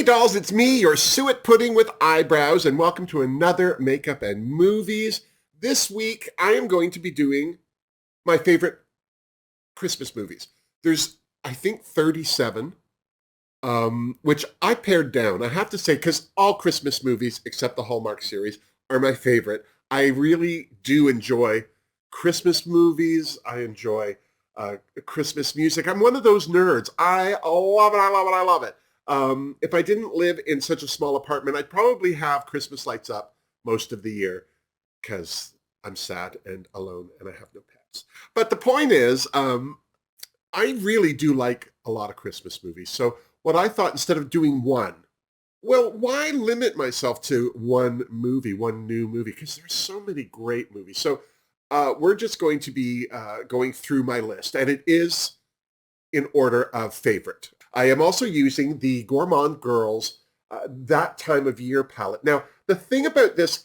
Hey dolls, it's me, your suet pudding with eyebrows, and welcome to another Makeup and Movies. This week, I am going to be doing my favorite Christmas movies. There's, I think, 37, which I pared down. I have to say, because all Christmas movies, except the Hallmark series, are my favorite. I really do enjoy Christmas movies. I enjoy Christmas music. I'm one of those nerds. I love it, I love it, I love it. If I didn't live in such a small apartment, I'd probably have Christmas lights up most of the year because I'm sad and alone and I have no pets. But the point is, I really do like a lot of Christmas movies. So what I thought, instead of doing one, well, why limit myself to one movie, one new movie? Because there's so many great movies. So we're just going to be going through my list, and it is in order of favorite. I am also using the Gourmande Girls That Time of Year palette. Now, the thing about this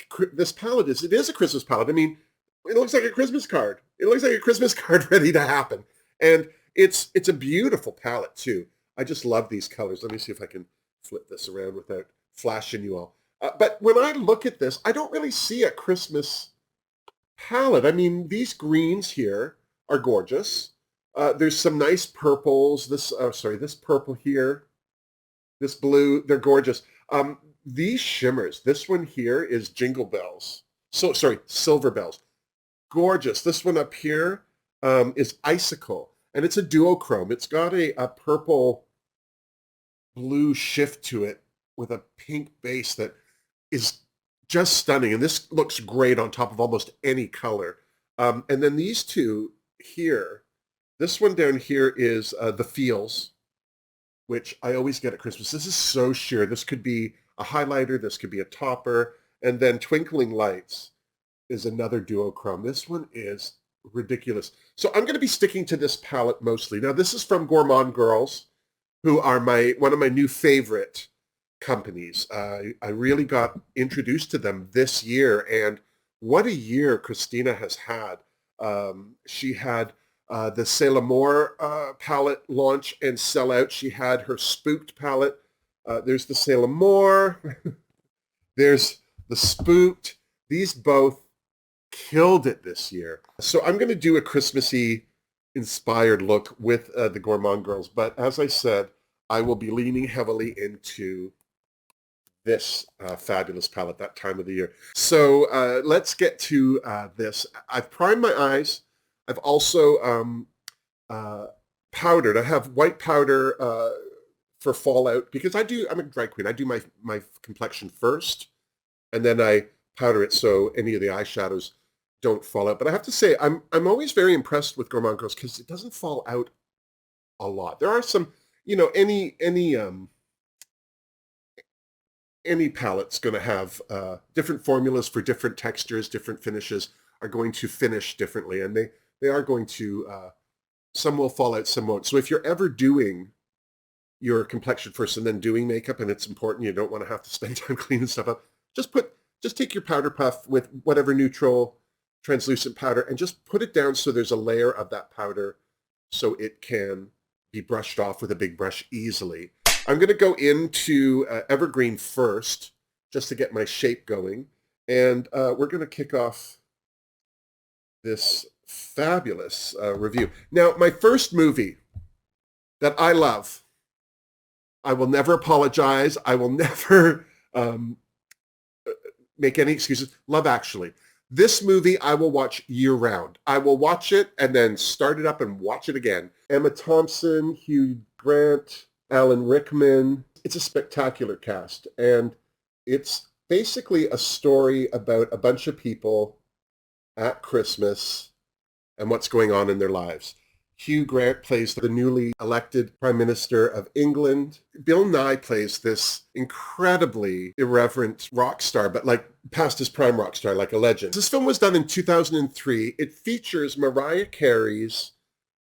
palette is it is a Christmas palette. I mean, it looks like a Christmas card. It looks like a Christmas card ready to happen. And it's a beautiful palette, too. I just love these colors. Let me see if I can flip this around without flashing you all. But when I look at this, I don't really see a Christmas palette. I mean, these greens here are gorgeous. There's some nice purples. This purple here, this blue, they're gorgeous. These shimmers, this one here is Jingle Bells. Silver Bells. Gorgeous. This one up here is Icicle, and it's a duochrome. It's got a purple blue shift to it with a pink base that is just stunning, and this looks great on top of almost any color. And then these two here, this one down here is The Feels, which I always get at Christmas. This is so sheer. This could be a highlighter. This could be a topper. And then Twinkling Lights is another duochrome. This one is ridiculous. So I'm going to be sticking to this palette mostly. Now, this is from Gourmande Girls, who are one of my new favorite companies. I really got introduced to them this year, and what a year Christina has had. She had the C'est l'Amour palette launch and sell out. She had her Spooked palette. There's the C'est l'Amour. There's the Spooked. These both killed it this year. So I'm going to do a Christmassy inspired look with the Gourmande Girls. But as I said, I will be leaning heavily into this fabulous palette that time of the year. So let's get to this. I've primed my eyes. I've also powdered. I have white powder for fallout because I'm a drag queen. I do my complexion first, and then I powder it so any of the eyeshadows don't fall out. But I have to say, I'm always very impressed with Gourmande Girls because it doesn't fall out a lot. There are some, any palette's going to have different formulas for different textures, different finishes are going to finish differently, and they are going to, some will fall out, some won't. So if you're ever doing your complexion first and then doing makeup, and it's important, you don't want to have to spend time cleaning stuff up, just take your powder puff with whatever neutral translucent powder and just put it down so there's a layer of that powder so it can be brushed off with a big brush easily. I'm going to go into Evergreen first just to get my shape going, and we're going to kick off this fabulous review. Now, my first movie that I love, I will never apologize. I will never make any excuses. Love Actually. This movie I will watch year-round. I will watch it and then start it up and watch it again. Emma Thompson, Hugh Grant, Alan Rickman. It's a spectacular cast, and it's basically a story about a bunch of people at Christmas and what's going on in their lives. Hugh Grant plays the newly elected Prime Minister of England. Bill Nye plays this incredibly irreverent rock star, but like past his prime rock star, like a legend. This film was done in 2003. It features Mariah Carey's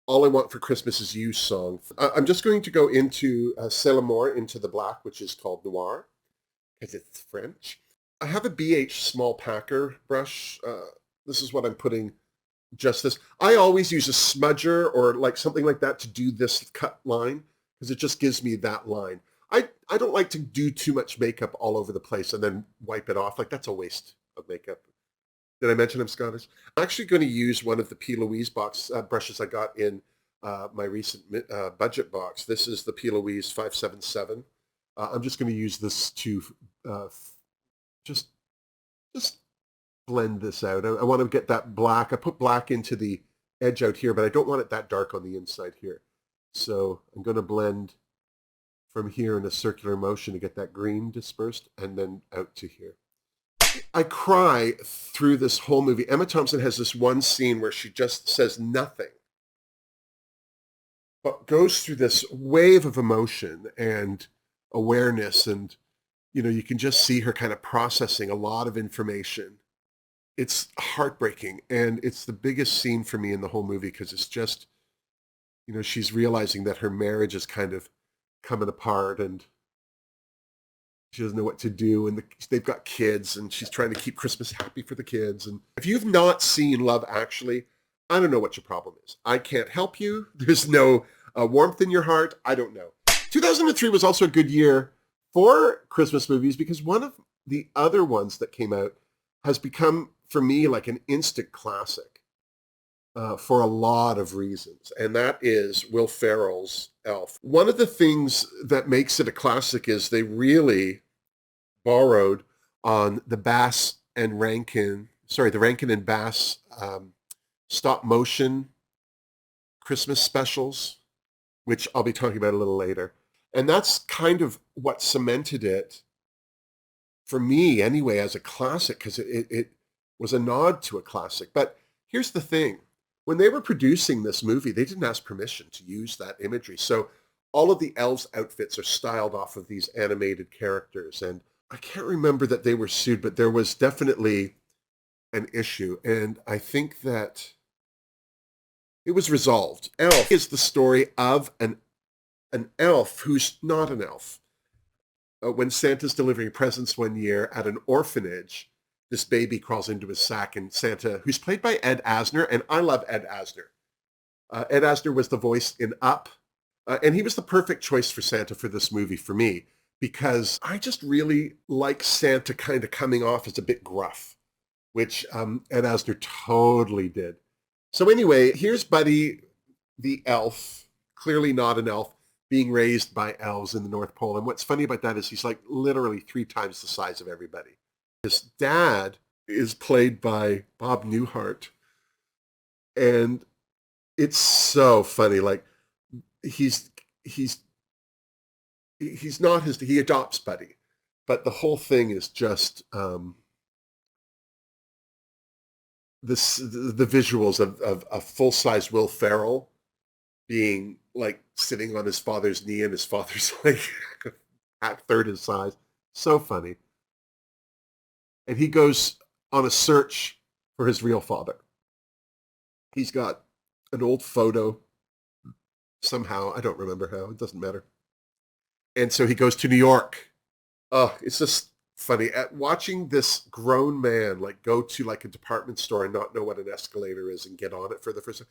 All I Want for Christmas Is You song. I'm just going to go into C'est l'Amour, Into the Black, which is called Noir, because it's French. I have a BH small packer brush. This is what I'm putting just this. I always use a smudger or like something like that to do this cut line because it just gives me that line. I don't like to do too much makeup all over the place and then wipe it off. Like, that's a waste of makeup. Did I mention I'm Scottish? I'm actually going to use one of the P. Louise box brushes I got in my recent budget box. This is the P. Louise 577. I'm just going to use this to uh, just just blend this out. I want to get that black. I put black into the edge out here, but I don't want it that dark on the inside here. So I'm going to blend from here in a circular motion to get that green dispersed and then out to here. I cry through this whole movie. Emma Thompson has this one scene where she just says nothing, but goes through this wave of emotion and awareness. And, you know, you can just see her kind of processing a lot of information. It's heartbreaking. And it's the biggest scene for me in the whole movie because it's just, you know, she's realizing that her marriage is kind of coming apart and she doesn't know what to do, and they've got kids, and she's trying to keep Christmas happy for the kids. And if you've not seen Love Actually, I don't know what your problem is. I can't help you. There's no warmth in your heart. I don't know. 2003 was also a good year for Christmas movies because one of the other ones that came out has become, for me, like an instant classic for a lot of reasons, and that is Will Ferrell's Elf. One of the things that makes it a classic is they really borrowed on the Rankin and Bass stop motion Christmas specials, which I'll be talking about a little later. And that's kind of what cemented it, for me anyway, as a classic, because it was a nod to a classic. But here's the thing. When they were producing this movie, they didn't ask permission to use that imagery. So all of the elves' outfits are styled off of these animated characters. And I can't remember that they were sued, but there was definitely an issue. And I think that it was resolved. Elf is the story of an elf who's not an elf. When Santa's delivering presents one year at an orphanage, this baby crawls into his sack, and Santa, who's played by Ed Asner, and I love Ed Asner. Ed Asner was the voice in Up, and he was the perfect choice for Santa for this movie for me, because I just really like Santa kind of coming off as a bit gruff, which Ed Asner totally did. So anyway, here's Buddy the elf, clearly not an elf, being raised by elves in the North Pole. And what's funny about that is he's like literally 3 times the size of everybody. His dad is played by Bob Newhart. And it's so funny. Like he's not he adopts Buddy, but the whole thing is just the visuals of a full-size Will Ferrell being like sitting on his father's knee, and his father's like at third his size. So funny. And he goes on a search for his real father. He's got an old photo somehow. I don't remember how. It doesn't matter. And so he goes to New York. Oh, it's just funny. At watching this grown man like go to like a department store and not know what an escalator is and get on it for the first time.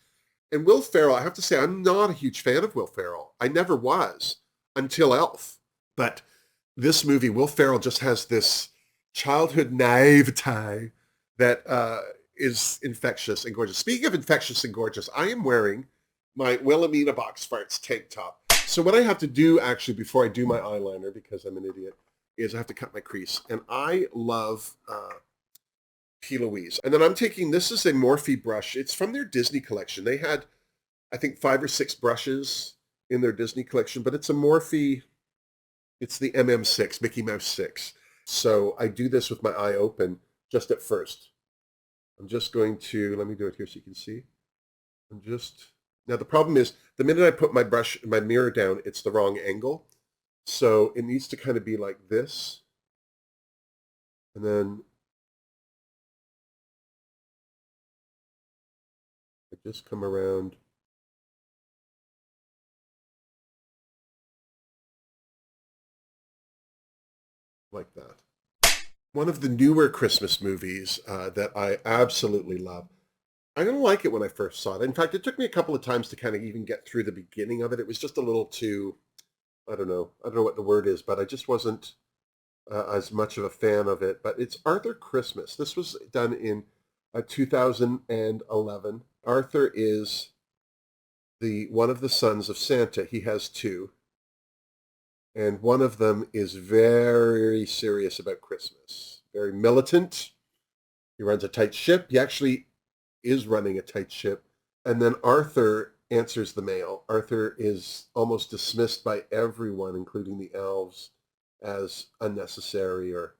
And Will Ferrell, I have to say, I'm not a huge fan of Will Ferrell. I never was until Elf. But this movie, Will Ferrell just has this childhood naivete that is infectious and gorgeous. Speaking of infectious and gorgeous, I am wearing my Wilhelmina Box Farts tank top. So what I have to do actually before I do my eyeliner, because I'm an idiot, is I have to cut my crease. And I love P. Louise. And then I'm taking, this is a Morphe brush. It's from their Disney collection. They had, I think, 5 or 6 brushes in their Disney collection, but it's a Morphe, it's the MM6, Mickey Mouse 6. So I do this with my eye open just at first. I'm just going to, let me do it here so you can see. Now the problem is, the minute I put my mirror down, it's the wrong angle. So it needs to kind of be like this. And then I just come around. Like that. One of the newer Christmas movies that I absolutely love. I didn't like it when I first saw it. In fact, it took me a couple of times to kind of even get through the beginning of it. It was just a little too I don't know what the word is, but I just wasn't as much of a fan of it. But it's Arthur Christmas. This was done in 2011. Arthur is the one of the sons of Santa. He has two, and one of them is very serious about Christmas, very militant. He runs a tight ship. He actually is running a tight ship. And then Arthur answers the mail. Arthur is almost dismissed by everyone, including the elves, as unnecessary, or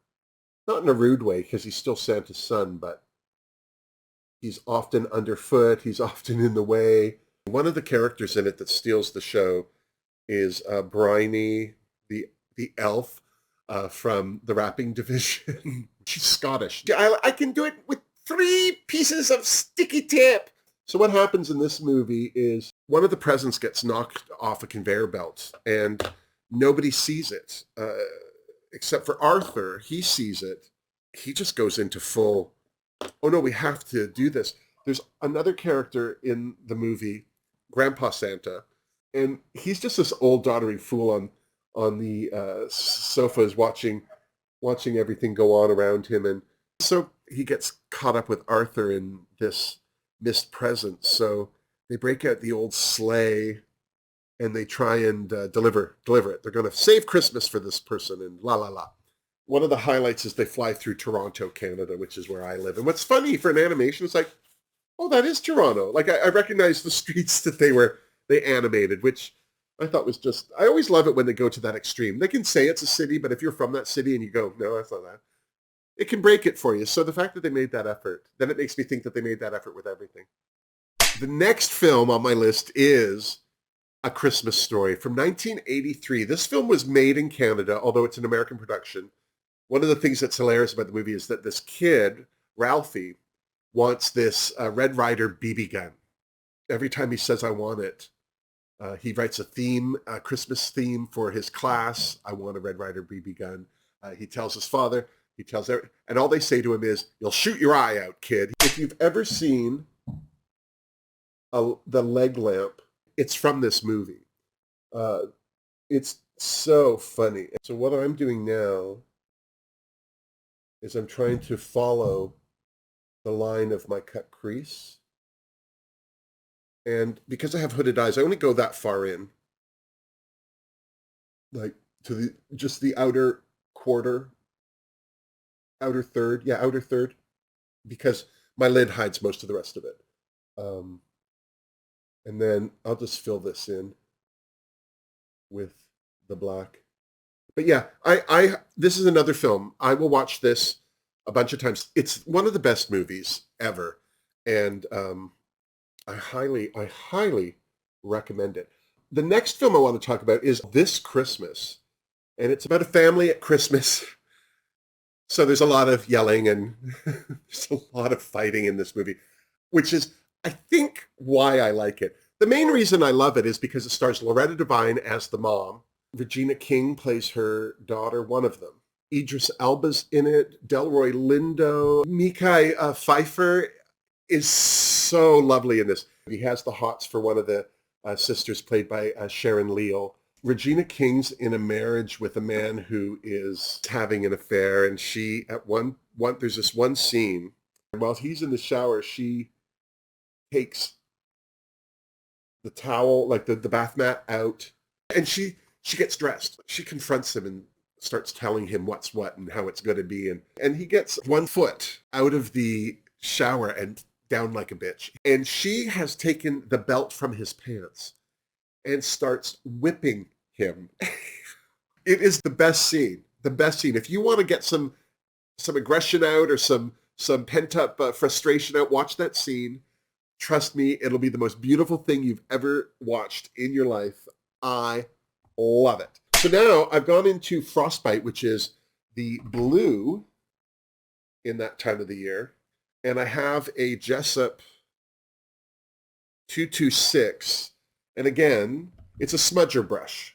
not in a rude way because he's still Santa's son, but he's often underfoot. He's often in the way. One of the characters in it that steals the show is Bryony, the elf from the rapping division. She's Scottish. I can do it with 3 pieces of sticky tape. So what happens in this movie is one of the presents gets knocked off a conveyor belt, and nobody sees it except for Arthur. He sees it. He just goes into full, oh no, we have to do this. There's another character in the movie, Grandpa Santa, and he's just this old doddering fool on the sofas watching everything go on around him. And so he gets caught up with Arthur in this missed present. So they break out the old sleigh and they try and deliver it. They're going to save Christmas for this person and la la la. One of the highlights is they fly through Toronto, Canada, which is where I live. And what's funny for an animation is like, oh, that is Toronto. Like I recognize the streets that they animated, which I thought was just, I always love it when they go to that extreme. They can say it's a city, but if you're from that city and you go, no, that's not that, it can break it for you. So the fact that they made that effort, then it makes me think that they made that effort with everything. The next film on my list is A Christmas Story from 1983. This film was made in Canada, although it's an American production. One of the things that's hilarious about the movie is that this kid, Ralphie, wants this Red Ryder BB gun. Every time he says, I want it, he writes a Christmas theme for his class. I want a Red Ryder BB gun. He tells his father, and all they say to him is, you'll shoot your eye out, kid. If you've ever seen the leg lamp, it's from this movie. It's so funny. So what I'm doing now is I'm trying to follow the line of my cut crease. And because I have hooded eyes, I only go that far in, like to just the outer quarter, outer third, because my lid hides most of the rest of it. And then I'll just fill this in with the black. But yeah, this is another film. I will watch this a bunch of times. It's one of the best movies ever. And I highly recommend it. The next film I want to talk about is This Christmas. And it's about a family at Christmas. So there's a lot of yelling and there's a lot of fighting in this movie, which is, I think, why I like it. The main reason I love it is because it stars Loretta Devine as the mom. Regina King plays her daughter, one of them. Idris Elba's in it. Delroy Lindo. Mekhi Phifer is so lovely in this. He has the hots for one of the sisters played by Sharon Leal. Regina King's in a marriage with a man who is having an affair, and she, at one there's this one scene, and while he's in the shower, she takes the towel, like the bath mat out, and she gets dressed. She confronts him and starts telling him what's what and how it's going to be, and he gets 1 foot out of the shower and down like a bitch. And she has taken the belt from his pants and starts whipping him. It is the best scene. The best scene. If you want to get some aggression out or some pent-up frustration out, watch that scene. Trust me, it'll be the most beautiful thing you've ever watched in your life. I love it. So now I've gone into Frostbite, which is the blue in that time of the year. And I have a Jessup 226. And again, it's a smudger brush.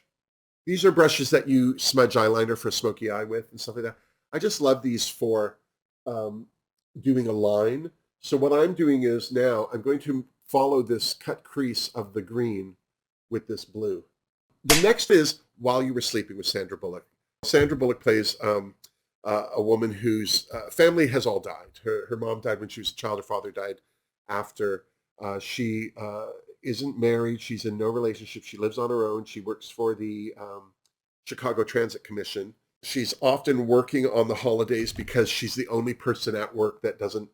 These are brushes that you smudge eyeliner for a smoky eye with and stuff like that. I just love these for doing a line. So what I'm doing is now I'm going to follow this cut crease of the green with this blue. The next is While You Were Sleeping with Sandra Bullock. Sandra Bullock plays a woman whose family has all died. Her mom died when she was a child. Her father died after. She isn't married. She's in no relationship. She lives on her own. She works for the Chicago Transit Commission. She's often working on the holidays because she's the only person at work that doesn't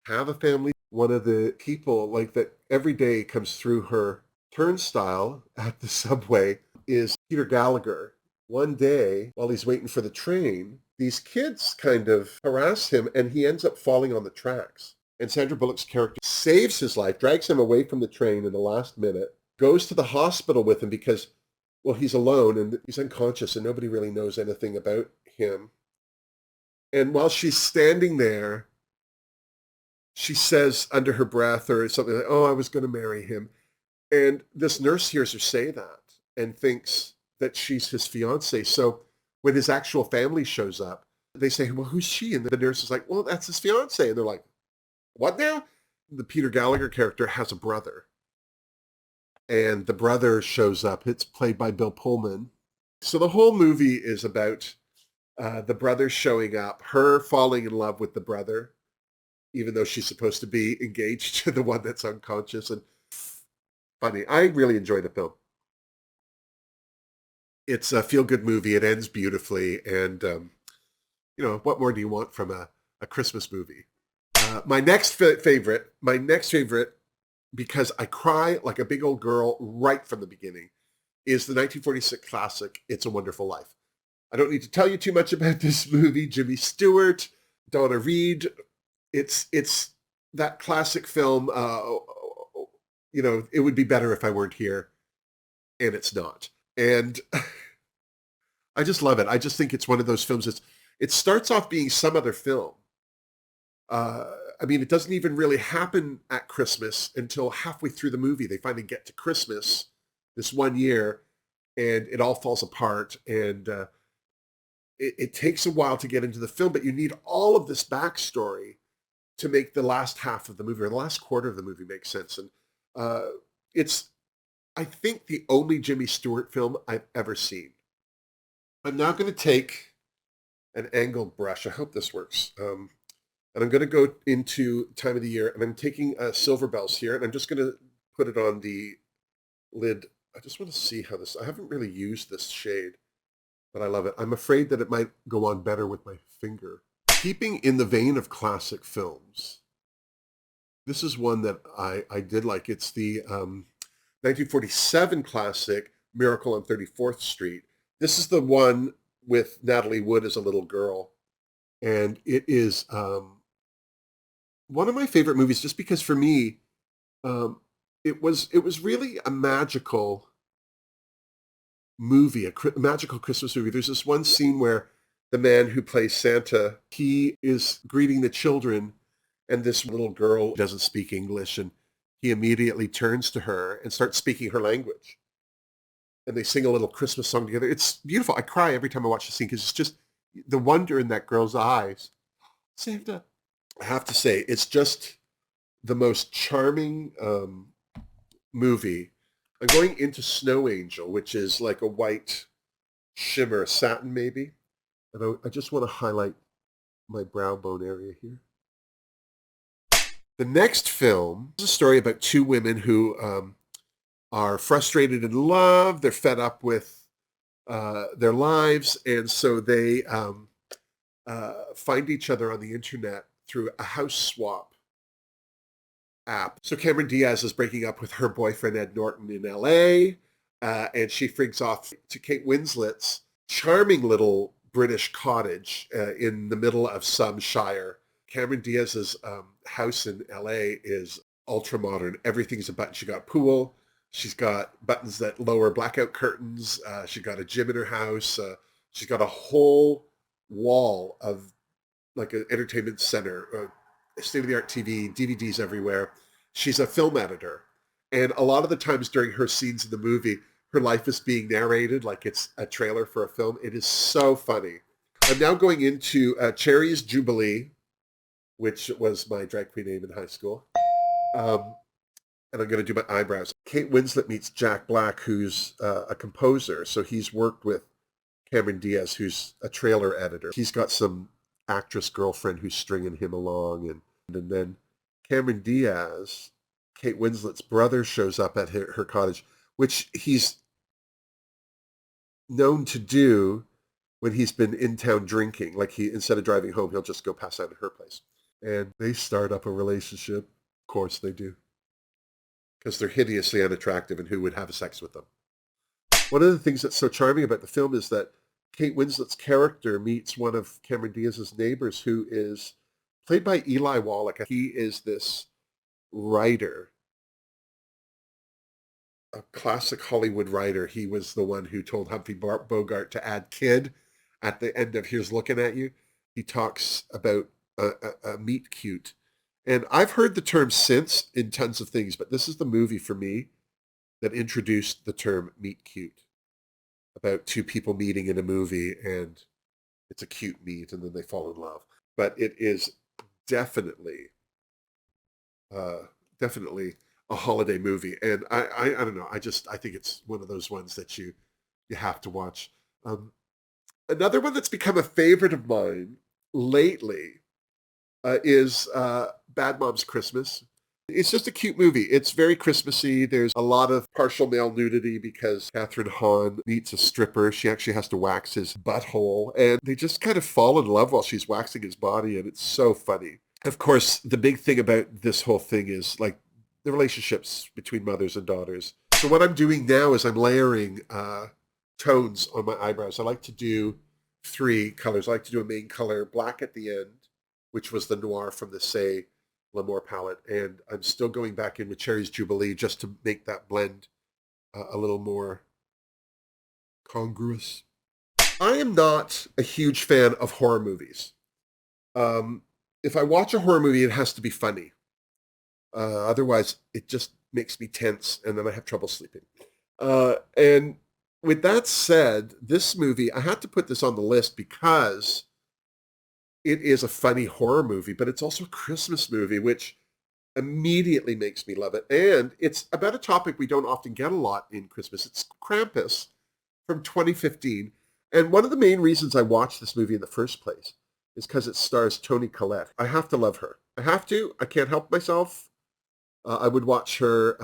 have a family. One of the people like that every day comes through her turnstile at the subway is Peter Gallagher. One day, while he's waiting for the train, these kids kind of harass him and he ends up falling on the tracks. And Sandra Bullock's character saves his life, drags him away from the train in the last minute, goes to the hospital with him because, well, he's alone and he's unconscious and nobody really knows anything about him. And while she's standing there, she says under her breath or something like, oh, I was going to marry him. And this nurse hears her say that and thinks that she's his fiancée. So when his actual family shows up, they say, well, who's she? And the nurse is like, well, that's his fiancée. And they're like, what now? The Peter Gallagher character has a brother. And the brother shows up. It's played by Bill Pullman. So the whole movie is about the brother showing up, her falling in love with the brother, even though she's supposed to be engaged to the one that's unconscious. And funny. I really enjoy the film. It's a feel-good movie. It ends beautifully. And, what more do you want from a Christmas movie? My next favorite, because I cry like a big old girl right from the beginning, is the 1946 classic, It's a Wonderful Life. I don't need to tell you too much about this movie. Jimmy Stewart, Donna Reed. It's that classic film, it would be better if I weren't here, and it's not. And I just love it. I just think it's one of those films it starts off being some other film. It doesn't even really happen at Christmas until halfway through the movie. They finally get to Christmas this one year, and it all falls apart. And it takes a while to get into the film, but you need all of this backstory to make the last half of the movie, or the last quarter of the movie, make sense. And it's, I think, the only Jimmy Stewart film I've ever seen. I'm now going to take an angled brush. I hope this works. And I'm going to go into time of the year, and I'm taking Silver Bells here, and I'm just going to put it on the lid. I just want to see how I haven't really used this shade, but I love it. I'm afraid that it might go on better with my finger. Keeping in the vein of classic films, this is one that I did like. It's the 1947 classic, Miracle on 34th Street. This is the one with Natalie Wood as a little girl, and it is one of my favorite movies just because for me, it was really a magical movie, a magical Christmas movie. There's this one scene where the man who plays Santa, he is greeting the children, and this little girl doesn't speak English, and he immediately turns to her and starts speaking her language. And they sing a little Christmas song together. It's beautiful. I cry every time I watch the scene because it's just the wonder in that girl's eyes. Santa. I have to say, it's just the most charming movie. I'm going into Snow Angel, which is like a white shimmer, satin maybe. And I just want to highlight my brow bone area here. The next film is a story about two women who are frustrated in love. They're fed up with their lives, and so they find each other on the internet through a house swap app. So Cameron Diaz is breaking up with her boyfriend Ed Norton in LA, and she freaks off to Kate Winslet's charming little British cottage in the middle of some shire. Cameron Diaz's house in LA is ultra modern. Everything's a button. She got a pool. She's got buttons that lower blackout curtains. She's got a gym in her house. She's got a whole wall of like an entertainment center, state-of-the-art TV, DVDs everywhere. She's a film editor. And a lot of the times during her scenes in the movie, her life is being narrated like it's a trailer for a film. It is so funny. I'm now going into Cherry's Jubilee, which was my drag queen name in high school. and I'm going to do my eyebrows. Kate Winslet meets Jack Black, who's a composer. So he's worked with Cameron Diaz, who's a trailer editor. He's got some actress girlfriend who's stringing him along. And then Cameron Diaz, Kate Winslet's brother, shows up at her cottage, which he's known to do when he's been in town drinking. Like instead of driving home, he'll just go pass out at her place. And they start up a relationship. Of course they do. Because they're hideously unattractive, and who would have sex with them? One of the things that's so charming about the film is that Kate Winslet's character meets one of Cameron Diaz's neighbors, who is played by Eli Wallach. He is this writer, a classic Hollywood writer. He was the one who told Humphrey Bogart to add kid at the end of Here's Looking at You. He talks about a meet cute. And I've heard the term since in tons of things, but this is the movie for me that introduced the term meet cute, about two people meeting in a movie, and it's a cute meet, and then they fall in love. But it is definitely a holiday movie, and I don't know. I think it's one of those ones that you have to watch. Another one that's become a favorite of mine lately is Bad Moms Christmas. It's just a cute movie. It's very Christmassy. There's a lot of partial male nudity because Catherine Hahn meets a stripper. She actually has to wax his butthole, and they just kind of fall in love while she's waxing his body, and it's so funny. Of course, the big thing about this whole thing is like the relationships between mothers and daughters. So what I'm doing now is I'm layering tones on my eyebrows. I like to do 3 colors. I like to do a main color, black at the end, which was the noir from the Say L'Amour palette. And I'm still going back in with Cherry's Jubilee just to make that blend a little more congruous. I am not a huge fan of horror movies. If I watch a horror movie, it has to be funny. Otherwise, it just makes me tense, and then I have trouble sleeping. And with that said, this movie, I had to put this on the list because it is a funny horror movie, but it's also a Christmas movie, which immediately makes me love it. And it's about a topic we don't often get a lot in Christmas. It's Krampus from 2015. And one of the main reasons I watched this movie in the first place is because it stars Toni Collette. I have to love her. I have to. I can't help myself. I would watch her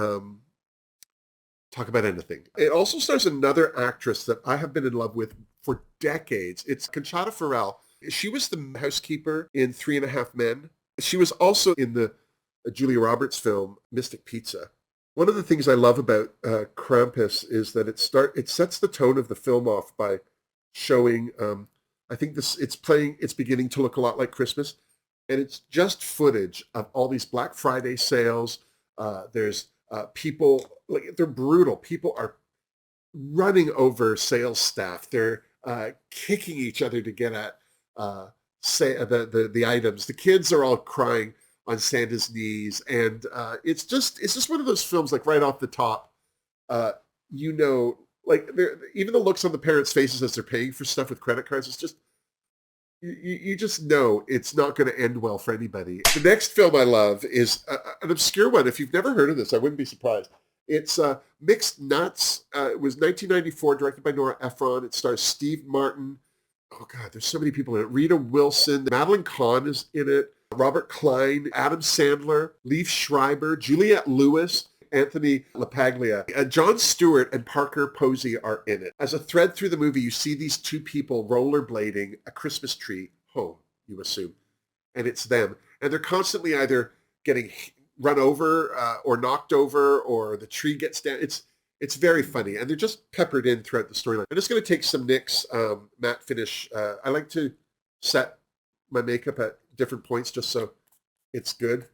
talk about anything. It also stars another actress that I have been in love with for decades. It's Conchata Ferrell. She was the housekeeper in 3.5 Men. She was also in the Julia Roberts film, Mystic Pizza. One of the things I love about Krampus is that it sets the tone of the film off by showing, I think it's beginning to look a lot like Christmas. And it's just footage of all these Black Friday sales. There's people, like, they're brutal. People are running over sales staff. They're kicking each other to get at the items. The kids are all crying on Santa's knees, and it's just one of those films, like, right off the top, like, even the looks on the parents' faces as they're paying for stuff with credit cards, it's just, you just know it's not going to end well for anybody. The next film I love is an obscure one. If you've never heard of this, I wouldn't be surprised. It's Mixed Nuts. It was 1994, directed by Nora Ephron. It stars Steve Martin. Oh, God, there's so many people in it. Rita Wilson. Madeline Kahn is in it. Robert Klein. Adam Sandler. Liev Schreiber. Juliette Lewis. Anthony LaPaglia. Jon Stewart and Parker Posey are in it. As a thread through the movie, you see these two people rollerblading a Christmas tree home, you assume. And it's them. And they're constantly either getting run over or knocked over, or the tree gets down. It's very funny. And they're just peppered in throughout the storyline. I'm just going to take some NYX matte finish. I like to set my makeup at different points just so it's good.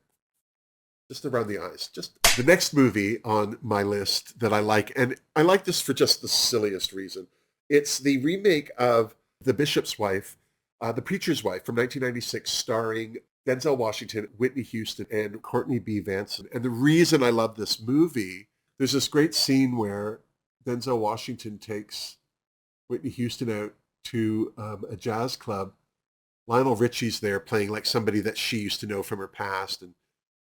Just around the eyes. Just the next movie on my list that I like, and I like this for just the silliest reason. It's the remake of The Bishop's Wife, The Preacher's Wife from 1996, starring Denzel Washington, Whitney Houston, and Courtney B. Vance. And the reason I love this movie, there's this great scene where Denzel Washington takes Whitney Houston out to a jazz club. Lionel Richie's there playing like somebody that she used to know from her past, and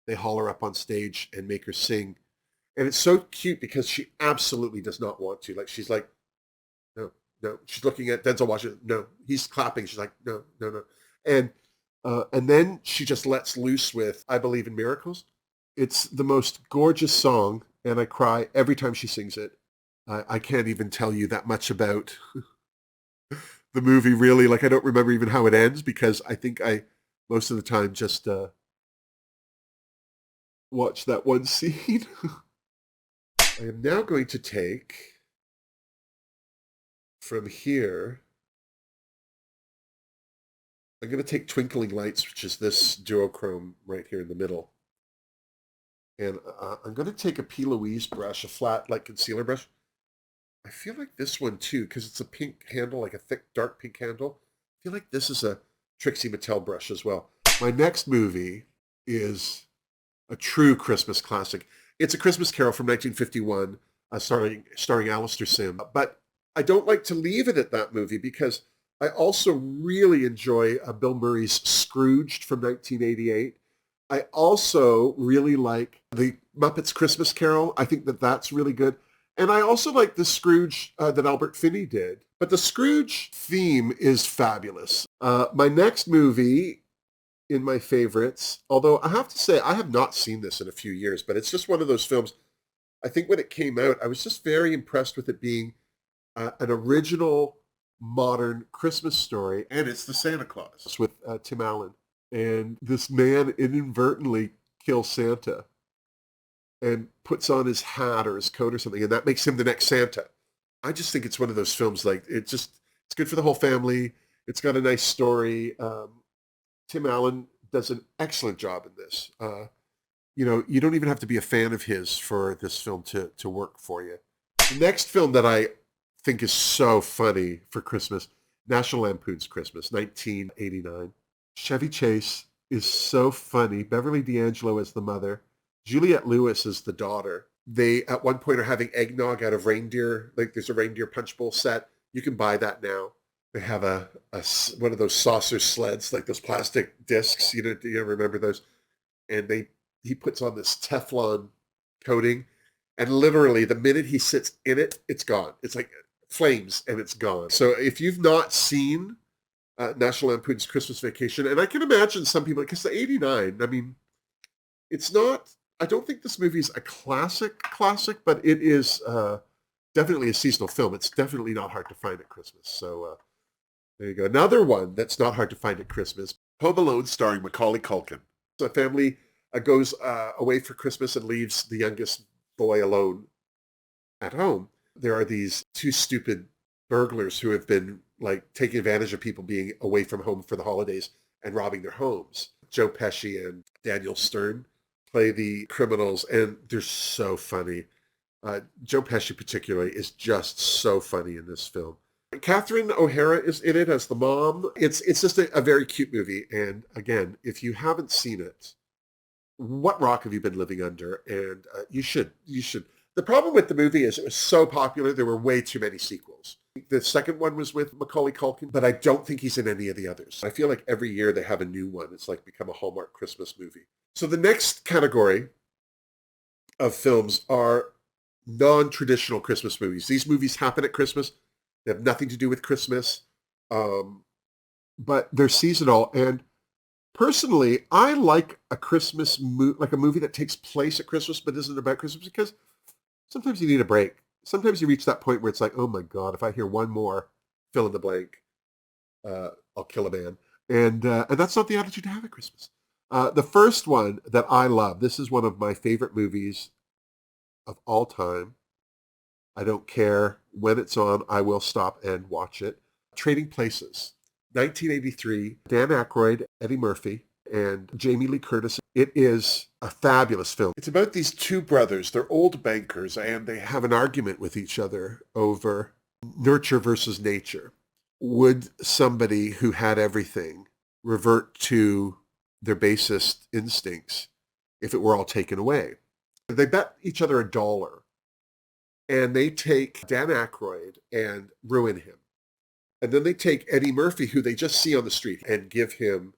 they haul her up on stage and make her sing. And it's so cute because she absolutely does not want to. Like, she's like, no, no. She's looking at Denzel Washington. No, he's clapping. She's like, no, no, no. And then she just lets loose with "I Believe in Miracles." It's the most gorgeous song, and I cry every time she sings it. I can't even tell you that much about the movie, really. Like, I don't remember even how it ends because I think I most of the time just watch that one scene. I am now going to take from here. I'm going to take Twinkling Lights, which is this duochrome right here in the middle. And I'm going to take a P. Louise brush, a flat, like, concealer brush. I feel like this one, too, because it's a pink handle, like a thick, dark pink handle. I feel like this is a Trixie Mattel brush as well. My next movie is a true Christmas classic. It's A Christmas Carol from 1951, starring Alistair Sim. But I don't like to leave it at that movie because I also really enjoy Bill Murray's Scrooged from 1988. I also really like the Muppets Christmas Carol. I think that that's really good. And I also like the Scrooge that Albert Finney did. But the Scrooge theme is fabulous. My next movie in my favorites, although I have to say I have not seen this in a few years, but it's just one of those films. I think when it came out, I was just very impressed with it being an original modern Christmas story. And it's The Santa Claus with Tim Allen. And this man inadvertently kills Santa and puts on his hat or his coat or something, and that makes him the next Santa. I just think it's one of those films, like, it's good for the whole family. It's got a nice story. Tim Allen does an excellent job in this. You don't even have to be a fan of his for this film to work for you. The next film that I think is so funny for Christmas, National Lampoon's Christmas, 1989. Chevy Chase is so funny. Beverly D'Angelo as the mother. Juliette Lewis is the daughter. They, at one point, are having eggnog out of reindeer. Like, there's a reindeer punch bowl set. You can buy that now. They have a one of those saucer sleds, like those plastic discs. Do you remember those? And he puts on this Teflon coating, and literally the minute he sits in it, it's gone. It's like flames, and it's gone. So if you've not seen National Lampoon's Christmas Vacation, and I can imagine some people, because the 89, I mean, it's not, I don't think this movie is a classic, but it is definitely a seasonal film. It's definitely not hard to find at Christmas. So there you go. Another one that's not hard to find at Christmas, Home Alone starring Macaulay Culkin. So a family goes away for Christmas and leaves the youngest boy alone at home. There are these two stupid burglars who have been like taking advantage of people being away from home for the holidays and robbing their homes. Joe Pesci and Daniel Stern play the criminals, and they're so funny. Joe Pesci particularly is just so funny in this film. Catherine O'Hara is in it as the mom. It's just a very cute movie. And again, if you haven't seen it, what rock have you been living under? And you should. The problem with the movie is it was so popular, there were way too many sequels. The second one was with Macaulay Culkin, but I don't think he's in any of the others. I feel like every year they have a new one. It's like become a Hallmark Christmas movie. So the next category of films are non-traditional Christmas movies. These movies happen at Christmas. They have nothing to do with Christmas, but they're seasonal. And personally, I like a Christmas like a movie that takes place at Christmas but isn't about Christmas, because sometimes you need a break. Sometimes you reach that point where it's like, oh my God, if I hear one more fill in the blank, I'll kill a man. And that's not the attitude to have at Christmas. The first one that I love, this is one of my favorite movies of all time. I don't care when it's on, I will stop and watch it. Trading Places, 1983, Dan Aykroyd, Eddie Murphy, and Jamie Lee Curtis. It is a fabulous film. It's about these two brothers. They're old bankers, and they have an argument with each other over nurture versus nature. Would somebody who had everything revert to their basest instincts if it were all taken away? They bet each other $1, and they take Dan Aykroyd and ruin him. And then they take Eddie Murphy, who they just see on the street, and give him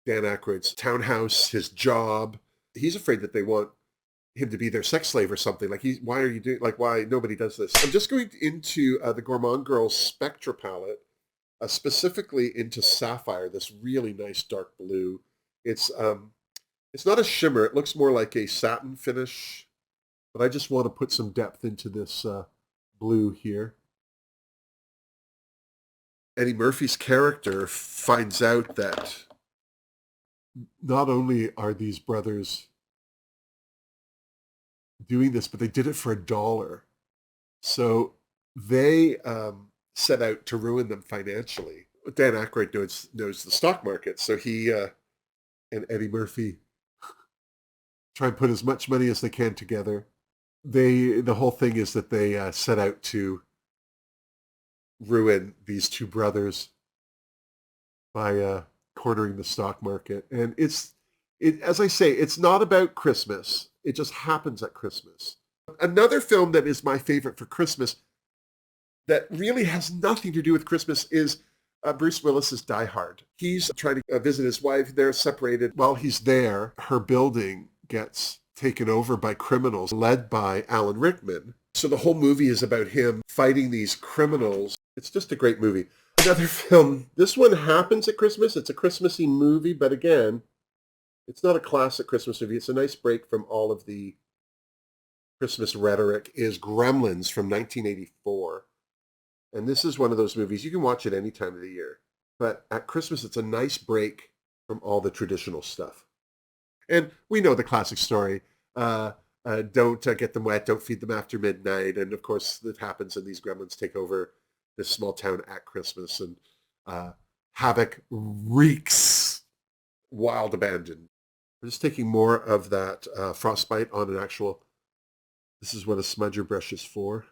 Dan Aykroyd's townhouse, his job. He's afraid that they want him to be their sex slave or something. Like, why are you doing, like, why nobody does this? I'm just going into the Gourmande Girls Spectra palette, specifically into Sapphire, this really nice dark blue. It's not a shimmer. It looks more like a satin finish, but I just want to put some depth into this blue here. Eddie Murphy's character finds out that not only are these brothers doing this, but they did it for $1. So they set out to ruin them financially. Dan Aykroyd knows the stock market, so he and Eddie Murphy try and put as much money as they can together. The whole thing is that they set out to ruin these two brothers by cornering the stock market. And as I say, it's not about Christmas. It just happens at Christmas. Another film that is my favorite for Christmas that really has nothing to do with Christmas is Bruce Willis's Die Hard. He's trying to visit his wife. They're separated. While he's there, her building gets taken over by criminals led by Alan Rickman. So the whole movie is about him fighting these criminals. It's just a great movie. Another film, this one happens at Christmas. It's a Christmassy movie, but again, it's not a classic Christmas movie. It's a nice break from all of the Christmas rhetoric, is Gremlins from 1984. And this is one of those movies, you can watch it any time of the year. But at Christmas, it's a nice break from all the traditional stuff. And we know the classic story. Don't get them wet, don't feed them after midnight. And of course, it happens and these gremlins take over this small town at Christmas. And havoc wreaks, wild abandon. We're just taking more of that frostbite on an actual, this is what a smudger brush is for.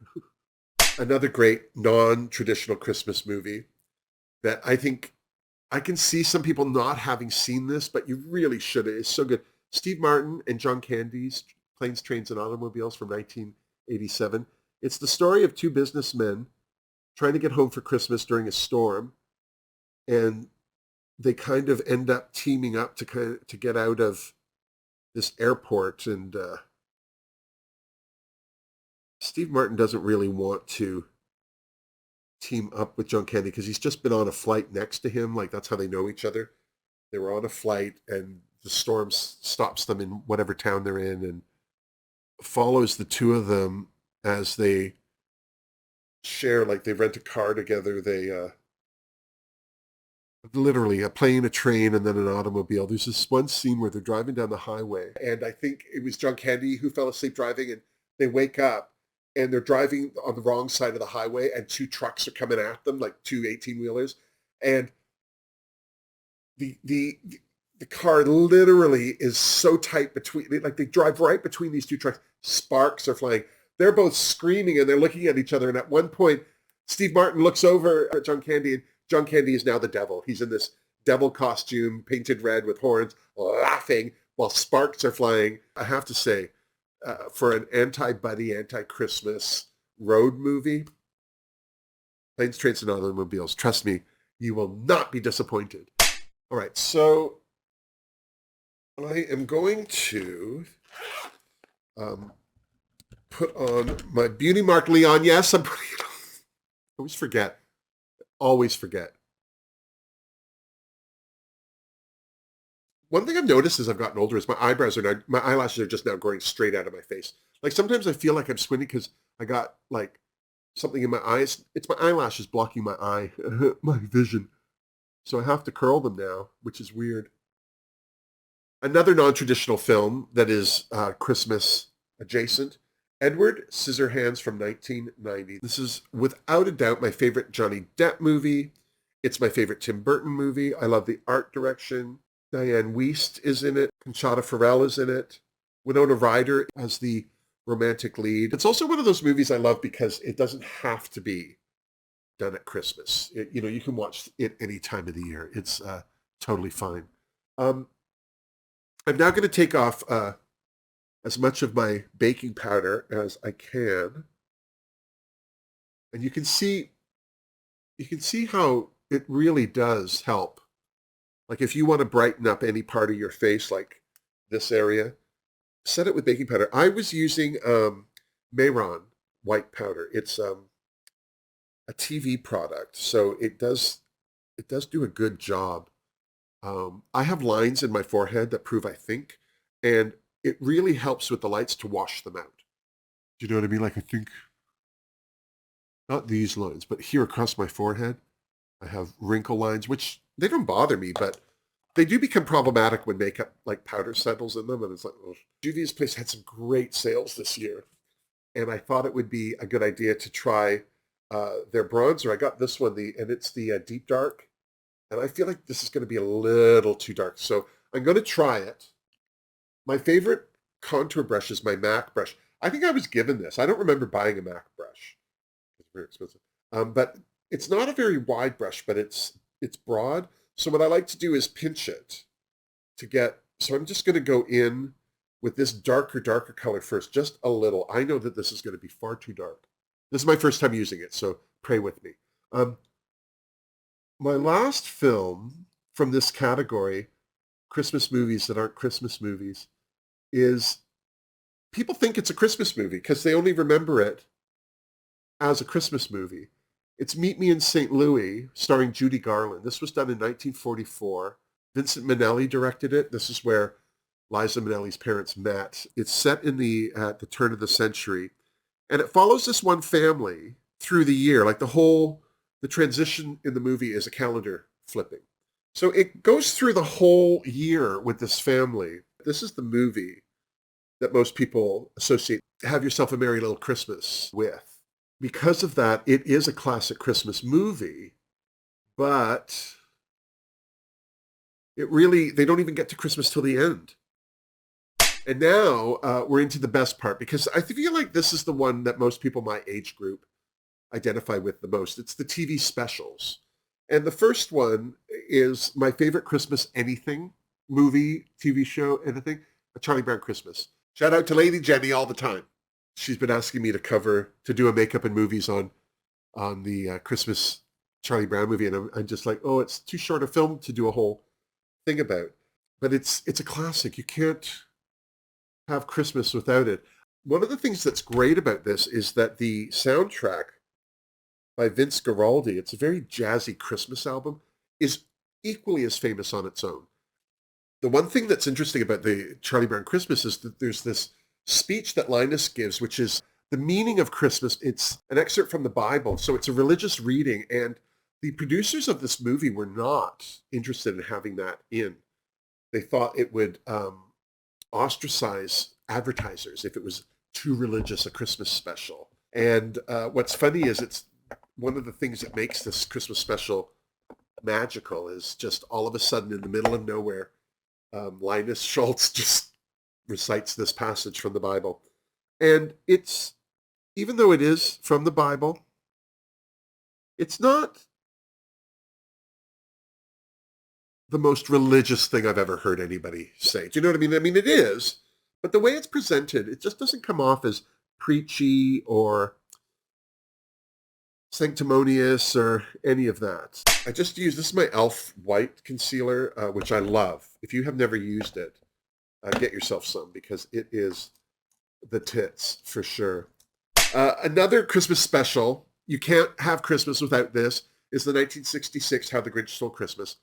Another great non-traditional Christmas movie that I think I can see some people not having seen this, but you really should. It's so good. Steve Martin and John Candy's Planes, Trains, and Automobiles from 1987. It's the story of two businessmen trying to get home for Christmas during a storm, and they kind of end up teaming up to get out of this airport. And Steve Martin doesn't really want to team up with John Candy because he's just been on a flight next to him. Like, that's how they know each other. They were on a flight and the storm stops them in whatever town they're in and follows the two of them as they share, like they rent a car together. They literally a plane, a train, and then an automobile. There's this one scene where they're driving down the highway, and I think it was John Candy who fell asleep driving, and they wake up and they're driving on the wrong side of the highway and two trucks are coming at them, like two 18-wheelers. And the car literally is so tight between, like they drive right between these two trucks. Sparks are flying. They're both screaming and they're looking at each other. And at one point, Steve Martin looks over at John Candy, and John Candy is now the devil. He's in this devil costume, painted red with horns, laughing while sparks are flying. I have to say, for an anti-buddy, anti-Christmas road movie, Planes, Trains, and Automobiles, trust me, you will not be disappointed. All right, so I am going to put on my Beauty Mark Leon. Yes, I'm putting it on. Always forget. One thing I've noticed as I've gotten older is my eyelashes are just now growing straight out of my face. Like sometimes I feel like I'm squinting because I got like something in my eyes. It's my eyelashes blocking my eye, my vision. So I have to curl them now, which is weird. Another non-traditional film that is Christmas adjacent, Edward Scissorhands from 1990. This is without a doubt my favorite Johnny Depp movie. It's my favorite Tim Burton movie. I love the art direction. Diane Wiest is in it. Conchata Ferrell is in it. Winona Ryder as the romantic lead. It's also one of those movies I love because it doesn't have to be done at Christmas. You can watch it any time of the year. It's totally fine. I'm now going to take off as much of my baking powder as I can. And you can see how it really does help. Like if you want to brighten up any part of your face, like this area, set it with baking powder. I was using Mayron white powder. It's a TV product, so it does do a good job. I have lines in my forehead that prove I think, and it really helps with the lights to wash them out. Do you know what I mean? Like I think not these lines, but here across my forehead, I have wrinkle lines, which they don't bother me, but they do become problematic when makeup like powder settles in them, and it's like, oh. Juvia's Place had some great sales this year, and I thought it would be a good idea to try their bronzer. I got this one, and it's the Deep Dark, and I feel like this is going to be a little too dark, so I'm going to try it. My favorite contour brush is my MAC brush. I think I was given this. I don't remember buying a MAC brush. It's very expensive. But it's not a very wide brush, but it's broad. So what I like to do is pinch it to get, so I'm just going to go in with this darker color first, just a little. I know that this is going to be far too dark. This is my first time using it, so pray with me. My last film from this category, Christmas movies that aren't Christmas movies, is people think it's a Christmas movie because they only remember it as a Christmas movie. It's Meet Me in St. Louis, starring Judy Garland. This was done in 1944. Vincent Minnelli directed it. This is where Liza Minnelli's parents met. It's set in at the turn of the century, and it follows this one family through the year. Like the transition in the movie is a calendar flipping. So it goes through the whole year with this family. This is the movie that most people associate Have Yourself a Merry Little Christmas with. Because of that, it is a classic Christmas movie, but they don't even get to Christmas till the end. And now we're into the best part, because I feel like this is the one that most people my age group identify with the most. It's the TV specials. And the first one is my favorite Christmas anything, movie, TV show, anything, A Charlie Brown Christmas. Shout out to Lady Jenny all the time. She's been asking me to do a makeup and movies on the Christmas Charlie Brown movie, and I'm just like, oh, it's too short a film to do a whole thing about. But it's a classic. You can't have Christmas without it. One of the things that's great about this is that the soundtrack by Vince Guaraldi, it's a very jazzy Christmas album, is equally as famous on its own. The one thing that's interesting about the Charlie Brown Christmas is that there's this speech that Linus gives, which is the meaning of Christmas. It's an excerpt from the Bible, so it's a religious reading, and the producers of this movie were not interested in having that in. They thought it would ostracize advertisers if it was too religious a Christmas special. And what's funny is it's one of the things that makes this Christmas special magical is just all of a sudden in the middle of nowhere, Linus Schultz just recites this passage from the Bible. And it's, even though it is from the Bible, it's not the most religious thing I've ever heard anybody say. Do you know what I mean? I mean, it is, but the way it's presented, it just doesn't come off as preachy or sanctimonious or any of that. I just use, this is my e.l.f. white concealer, which I love. If you have never used it, get yourself some, because it is the tits for sure. Another Christmas special, you can't have Christmas without this, is the 1966 How the Grinch Stole Christmas.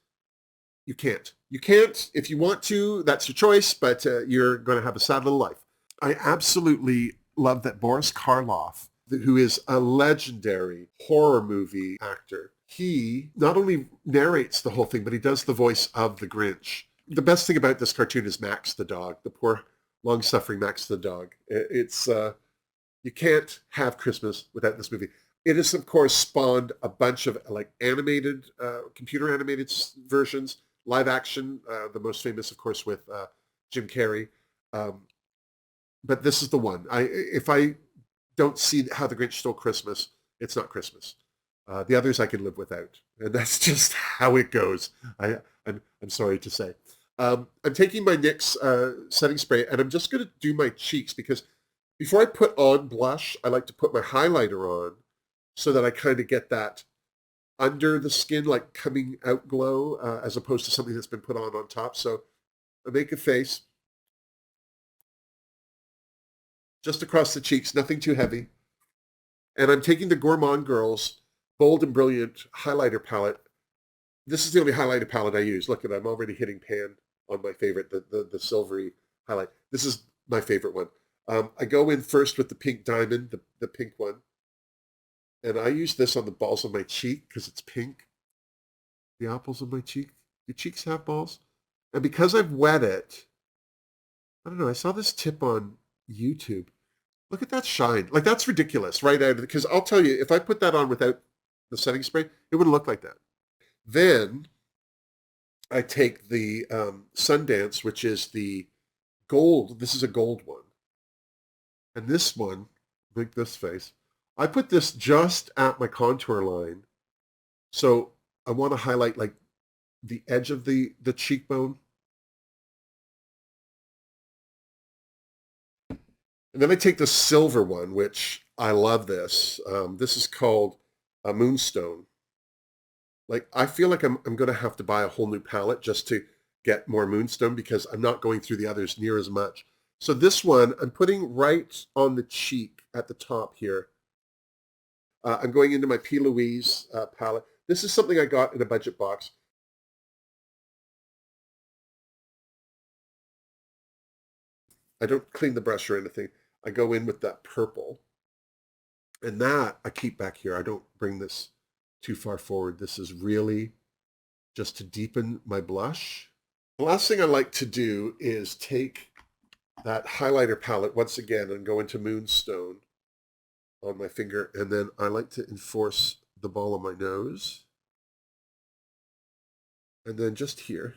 You can't. You can't. If you want to, that's your choice, but you're going to have a sad little life. I absolutely love that Boris Karloff, who is a legendary horror movie actor, he not only narrates the whole thing, but he does the voice of the Grinch. The best thing about this cartoon is Max the dog, the poor, long-suffering Max the dog. It's you can't have Christmas without this movie. It has, of course, spawned a bunch of like animated, computer animated versions, live action, the most famous, of course, with Jim Carrey. But this is the one. If I don't see How the Grinch Stole Christmas, it's not Christmas. The others I can live without, and that's just how it goes. I'm sorry to say. I'm taking my NYX setting spray, and I'm just going to do my cheeks, because before I put on blush, I like to put my highlighter on so that I kind of get that under the skin, like coming out glow, as opposed to something that's been put on top. So I make a face. just across the cheeks, nothing too heavy. And I'm taking the Gourmande Girls Bold and Brilliant highlighter palette. This is the only highlighter palette I use. Look at, I'm already hitting pan on my favorite, the silvery highlight. This is my favorite one. I go in first with the pink diamond, the pink one. And I use this on the balls of my cheek because it's pink. The apples of my cheek. Do cheeks have balls? And because I've wet it, I don't know, I saw this tip on YouTube. Look at that shine. Like, that's ridiculous right out of it. Because I'll tell you, if I put that on without the setting spray, it wouldn't look like that. Then I take the Sundance, which is the gold. This is a gold one. And this one, make this face. I put this just at my contour line. So I want to highlight like the edge of the cheekbone. And then I take the silver one, which I love this. This is called a Moonstone. Like, I feel like I'm going to have to buy a whole new palette just to get more Moonstone because I'm not going through the others near as much. So this one, I'm putting right on the cheek at the top here. I'm going into my P. Louise palette. This is something I got in a budget box. I don't clean the brush or anything. I go in with that purple. And that I keep back here. I don't bring this too far forward. This is really just to deepen my blush. The last thing I like to do is take that highlighter palette once again and go into Moonstone on my finger. And then I like to enforce the ball of my nose. And then just here.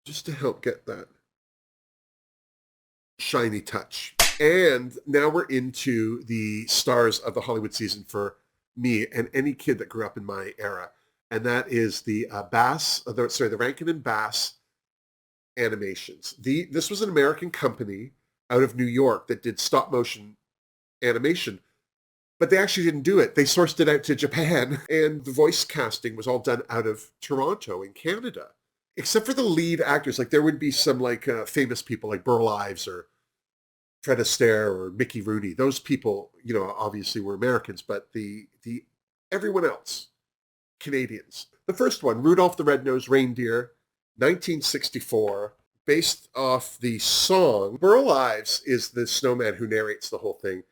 Just to help get that shiny touch. And now we're into the stars of the Hollywood season for me and any kid that grew up in my era. And that is the the Rankin and Bass animations. This was an American company out of New York that did stop motion animation, but they actually didn't do it. They sourced it out to Japan, and the voice casting was all done out of Toronto in Canada. Except for the lead actors, like there would be some like famous people like Burl Ives or Fred Astaire or Mickey Rooney. Those people, you know, obviously were Americans, but the everyone else, Canadians. The first one, Rudolph the Red-Nosed Reindeer, 1964, based off the song. Burl Ives is the snowman who narrates the whole thing,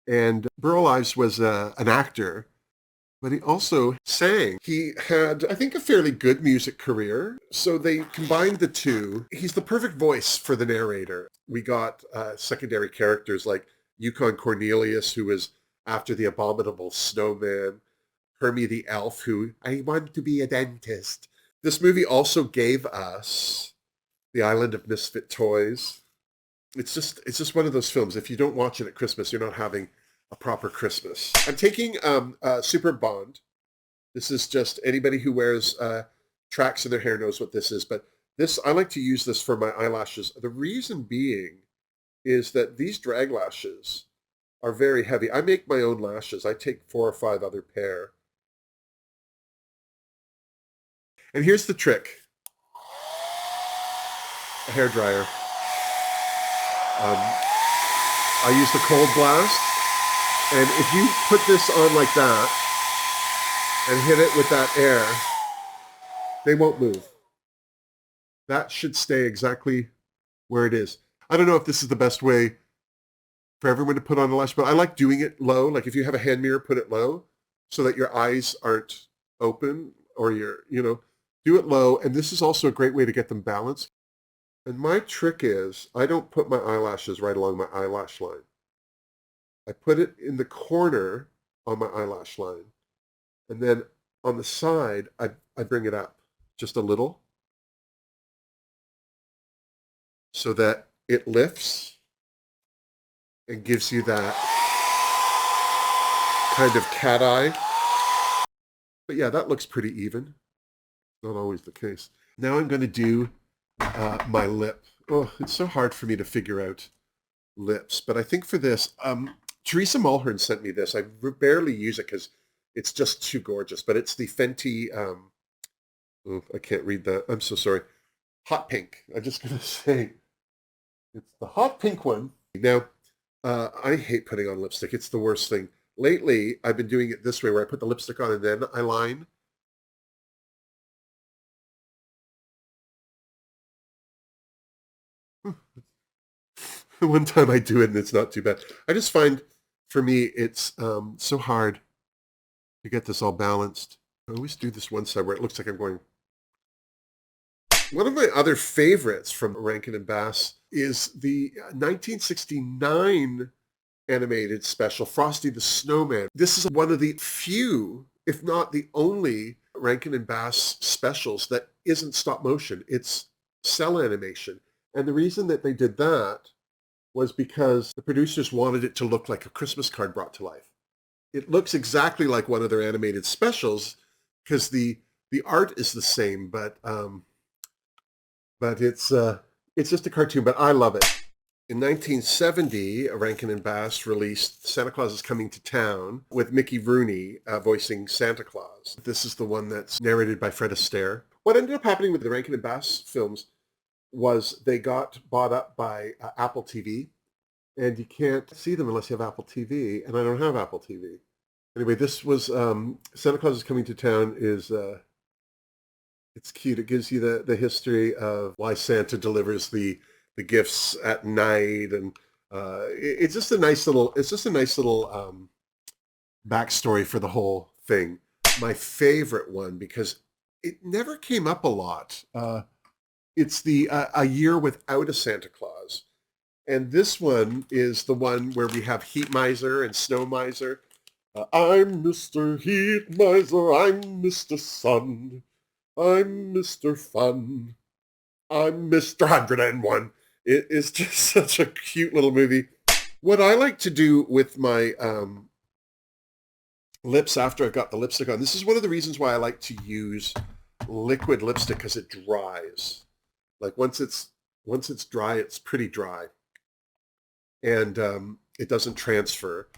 and Burl Ives was an actor. But he also sang. He had, I think, a fairly good music career. So they combined the two. He's the perfect voice for the narrator. We got secondary characters like Yukon Cornelius, who was after the abominable snowman. Hermie the elf, who, I want to be a dentist. This movie also gave us The Island of Misfit Toys. It's just one of those films. If you don't watch it at Christmas, you're not having a proper Christmas. I'm taking Super Bond. This is just anybody who wears tracks in their hair knows what this is, but this I like to use this for my eyelashes. The reason being is that these drag lashes are very heavy. I make my own lashes. I take 4 or 5 other pair. And here's the trick. A hairdryer. I use the cold blast. And if you put this on like that and hit it with that air, they won't move. That should stay exactly where it is. I don't know if this is the best way for everyone to put on a lash, but I like doing it low. Like if you have a hand mirror, put it low so that your eyes aren't open or do it low. And this is also a great way to get them balanced. And my trick is I don't put my eyelashes right along my eyelash line. I put it in the corner on my eyelash line. And then on the side, I bring it up just a little so that it lifts and gives you that kind of cat eye. But yeah, that looks pretty even. Not always the case. Now I'm going to do my lip. Oh, it's so hard for me to figure out lips. But I think for this, Teresa Mulhern sent me this. I barely use it because it's just too gorgeous. But it's the Fenty, I can't read that. I'm so sorry. Hot Pink. I'm just going to say It's the hot pink one. Now, I hate putting on lipstick. It's the worst thing. Lately, I've been doing it this way where I put the lipstick on and then I line. One time I do it and it's not too bad. I just find for me it's so hard to get this all balanced. I always do this one side where it looks like I'm going. One of my other favorites from Rankin and Bass is the 1969 animated special, Frosty the Snowman. This is one of the few, if not the only, Rankin and Bass specials that isn't stop motion. It's cell animation. And the reason that they did that was because the producers wanted it to look like a Christmas card brought to life. It looks exactly like one of their animated specials because the art is the same, but it's just a cartoon. But I love it. In 1970, Rankin and Bass released Santa Claus is Coming to Town with Mickey Rooney voicing Santa Claus. This is the one that's narrated by Fred Astaire. What ended up happening with the Rankin and Bass films was they got bought up by Apple TV, and you can't see them unless you have Apple TV, and I don't have Apple TV. Anyway, this was Santa Claus is Coming to Town is it's cute. It gives you the history of why Santa delivers the gifts at night, and it's just a nice little backstory for the whole thing. My favorite one, because it never came up a lot. It's the A Year Without a Santa Claus. And this one is the one where we have Heat Miser and Snow Miser. I'm Mr. Heat Miser, I'm Mr. Sun, I'm Mr. Fun, I'm Mr. 101. It is just such a cute little movie. What I like to do with my lips after I've got the lipstick on, this is one of the reasons why I like to use liquid lipstick, because it dries. Like once it's dry, it's pretty dry. And it doesn't transfer.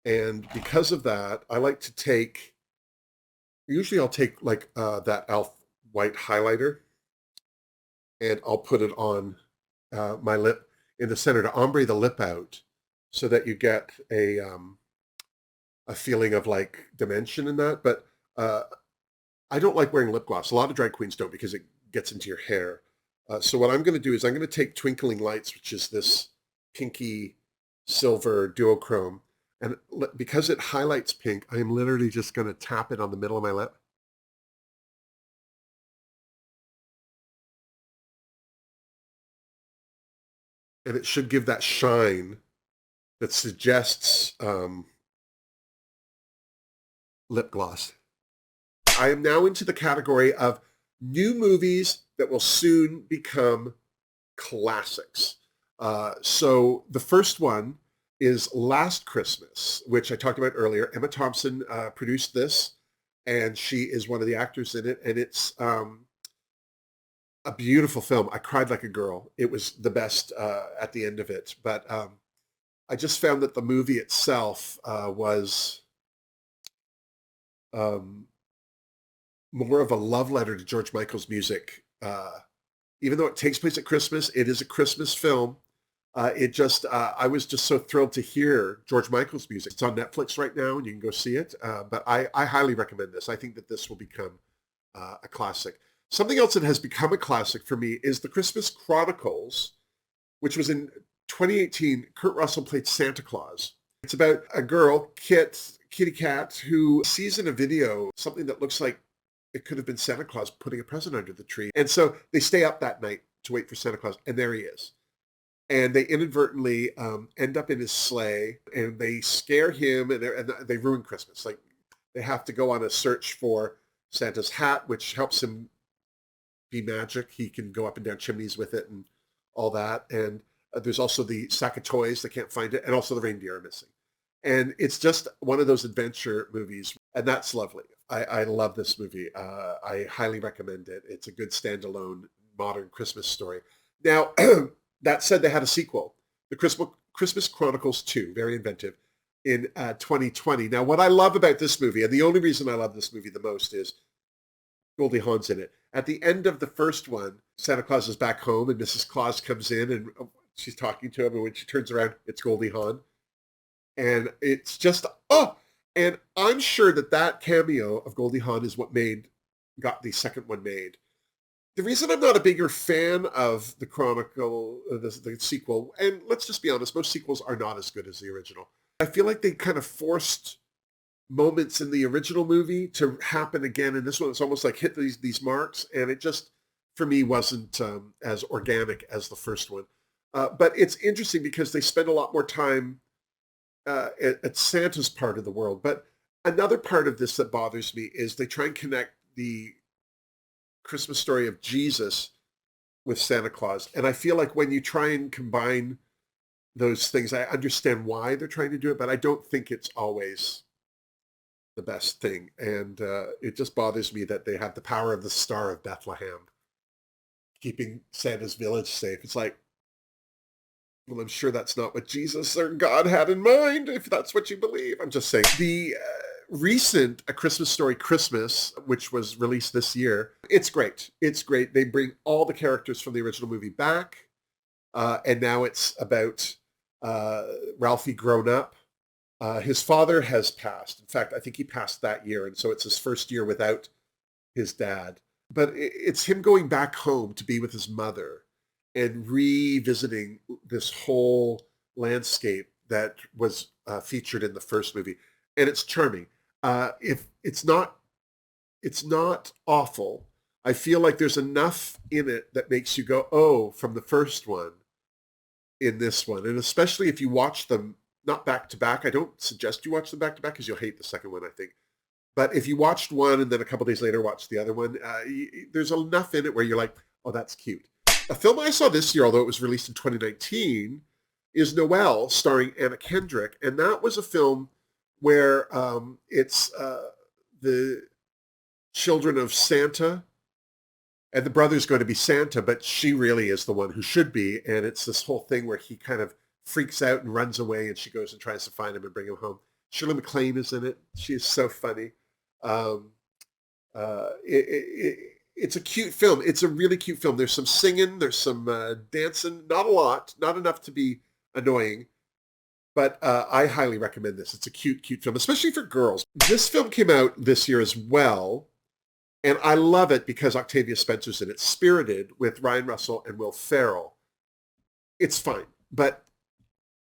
And because of that, I like to take, usually I'll take like that e.l.f. white highlighter, and I'll put it on my lip in the center to ombre the lip out, so that you get a feeling of like dimension in that. But I don't like wearing lip gloss. A lot of drag queens don't, because it gets into your hair. So what I'm going to do is I'm going to take Twinkling Lights, which is this pinky silver duochrome, and because it highlights pink, I am literally just going to tap it on the middle of my lip. And it should give that shine that suggests lip gloss. I am now into the category of new movies that will soon become classics. So the first one is Last Christmas, which I talked about earlier. Emma Thompson produced this, and she is one of the actors in it. And it's a beautiful film. I cried like a girl. It was the best at the end of it. But I just found that the movie itself was more of a love letter to George Michael's music. Even though it takes place at Christmas, it is a Christmas film. I was just so thrilled to hear George Michael's music. It's on Netflix right now, and you can go see it. But I highly recommend this. I think that this will become a classic. Something else that has become a classic for me is The Christmas Chronicles, which was in 2018. Kurt Russell played Santa Claus. It's about a girl, Kitty Cat, who sees in a video something that looks like it could have been Santa Claus putting a present under the tree. And so they stay up that night to wait for Santa Claus, and there he is. And they inadvertently end up in his sleigh, and they scare him, and they ruin Christmas. Like, they have to go on a search for Santa's hat, which helps him be magic. He can go up and down chimneys with it and all that. And there's also the sack of toys. They can't find it. And also the reindeer are missing. And it's just one of those adventure movies. And that's lovely. I love this movie. I highly recommend it. It's a good standalone modern Christmas story. Now, that said, they had a sequel, The Christmas Chronicles 2, very inventive, in 2020. Now, what I love about this movie, and the only reason I love this movie the most, is Goldie Hawn's in it. At the end of the first one, Santa Claus is back home, and Mrs. Claus comes in and she's talking to him, and when she turns around, it's Goldie Hawn. And it's just, oh! And I'm sure that that cameo of Goldie Hawn is what got the second one made. The reason I'm not a bigger fan of the Chronicle, the sequel, and let's just be honest, most sequels are not as good as the original. I feel like they kind of forced moments in the original movie to happen again, and this one it's almost like hit these marks, and it just, for me, wasn't as organic as the first one. But it's interesting because they spend a lot more time at Santa's part of the world. But another part of this that bothers me is they try and connect the Christmas story of Jesus with Santa Claus. And I feel like when you try and combine those things, I understand why they're trying to do it, but I don't think it's always the best thing. And it just bothers me that they have the power of the Star of Bethlehem, keeping Santa's village safe. It's like, well, I'm sure that's not what Jesus or God had in mind, if that's what you believe. I'm just saying. The recent A Christmas Story Christmas, which was released this year, it's great. It's great. They bring all the characters from the original movie back, and now it's about Ralphie grown up. His father has passed. In fact, I think he passed that year, and so it's his first year without his dad. But it's him going back home to be with his mother and revisiting this whole landscape that was featured in the first movie. And it's charming. If it's not awful. I feel like there's enough in it that makes you go, oh, from the first one in this one. And especially if you watch them not back to back. I don't suggest you watch them back to back because you'll hate the second one, I think. But if you watched one and then a couple days later watch the other one, there's enough in it where you're like, oh, that's cute. A film I saw this year, although it was released in 2019, is Noelle, starring Anna Kendrick. And that was a film where it's the children of Santa, and the brother's going to be Santa, but she really is the one who should be. And it's this whole thing where he kind of freaks out and runs away, and she goes and tries to find him and bring him home. Shirley MacLaine is in it. She is so funny. It's a cute film. It's a really cute film. There's some singing, there's some dancing, not a lot, not enough to be annoying, but I highly recommend this. It's a cute, cute film, especially for girls. This film came out this year as well, and I love it because Octavia Spencer's in it. Spirited, with Ryan Russell and Will Ferrell. It's fine, but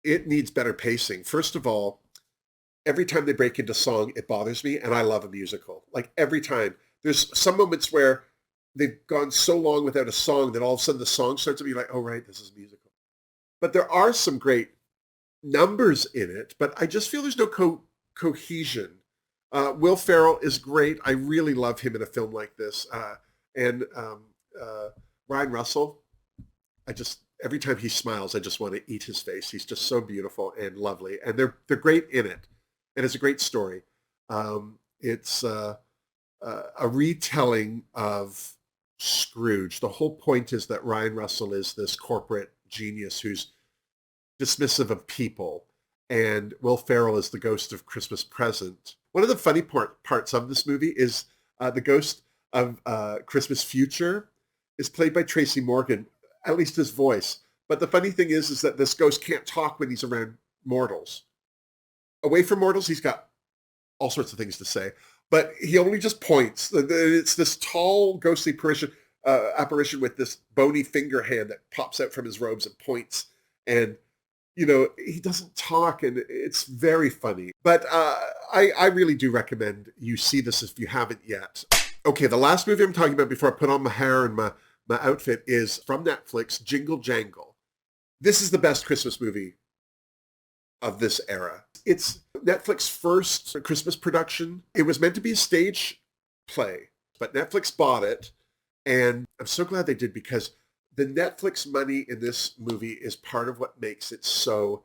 it needs better pacing. First of all, every time they break into song, it bothers me, and I love a musical. Like, every time. There's some moments where they've gone so long without a song that all of a sudden the song starts to be like, oh, right, this is musical. But there are some great numbers in it, but I just feel there's no cohesion. Will Ferrell is great. I really love him in a film like this. And Ryan Russell, every time he smiles, I just want to eat his face. He's just so beautiful and lovely. And they're great in it. And it's a great story. It's a retelling of Scrooge. The whole point is that Ryan Russell is this corporate genius who's dismissive of people, and Will Ferrell is the ghost of Christmas Present. One of the funny parts of this movie is the ghost of Christmas Future is played by Tracy Morgan, at least his voice. But the funny thing is that this ghost can't talk when he's around mortals. Away from mortals, he's got all sorts of things to say, but he only just points. It's this tall, ghostly apparition with this bony finger hand that pops out from his robes and points. And, he doesn't talk, and it's very funny. But I really do recommend you see this if you haven't yet. Okay, the last movie I'm talking about before I put on my hair and my outfit is from Netflix, Jingle Jangle. This is the best Christmas movie of this era. It's Netflix's first Christmas production. It was meant to be a stage play, but Netflix bought it, and I'm so glad they did, because the Netflix money in this movie is part of what makes it so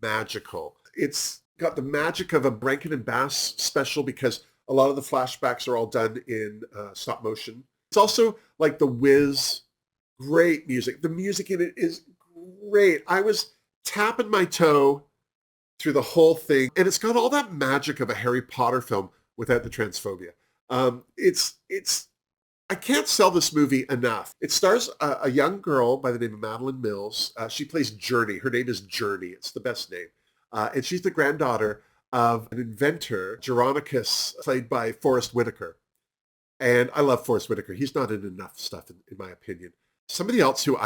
magical. It's got the magic of a Rankin and Bass special because a lot of the flashbacks are all done in stop motion. It's also like The Wiz, great music. The music in it is great. I was tapping my toe through the whole thing, and it's got all that magic of a Harry Potter film without the transphobia. It's I can't sell this movie enough. It stars a young girl by the name of Madeline Mills. She plays Journey. Her name is Journey. It's the best name. And she's the granddaughter of an inventor, Geronicus, played by Forrest Whitaker. And I love Forrest Whitaker. He's not in enough stuff, in my opinion. Somebody else who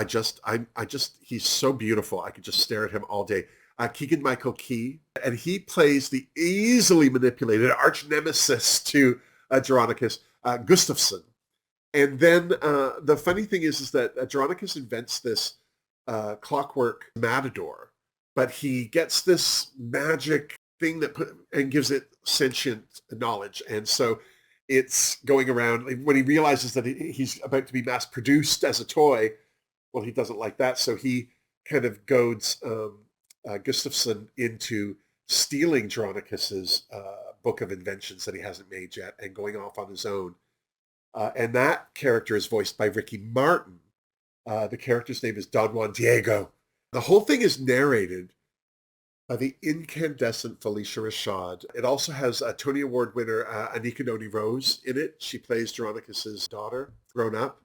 he's so beautiful. I could just stare at him all day. Keegan-Michael Key, and he plays the easily manipulated arch nemesis to Geronicus, Gustafsson. And then the funny thing is that Geronicus invents this clockwork matador, but he gets this magic thing and gives it sentient knowledge. And so it's going around when he realizes that he's about to be mass produced as a toy. Well, he doesn't like that. So he kind of goads Gustafsson into stealing Geronicus's book of inventions that he hasn't made yet and going off on his own. And that character is voiced by Ricky Martin. The character's name is Don Juan Diego. The whole thing is narrated by the incandescent Felicia Rashad. It also has a Tony Award winner, Anika Noni Rose, in it. She plays Geronicus's daughter, grown up.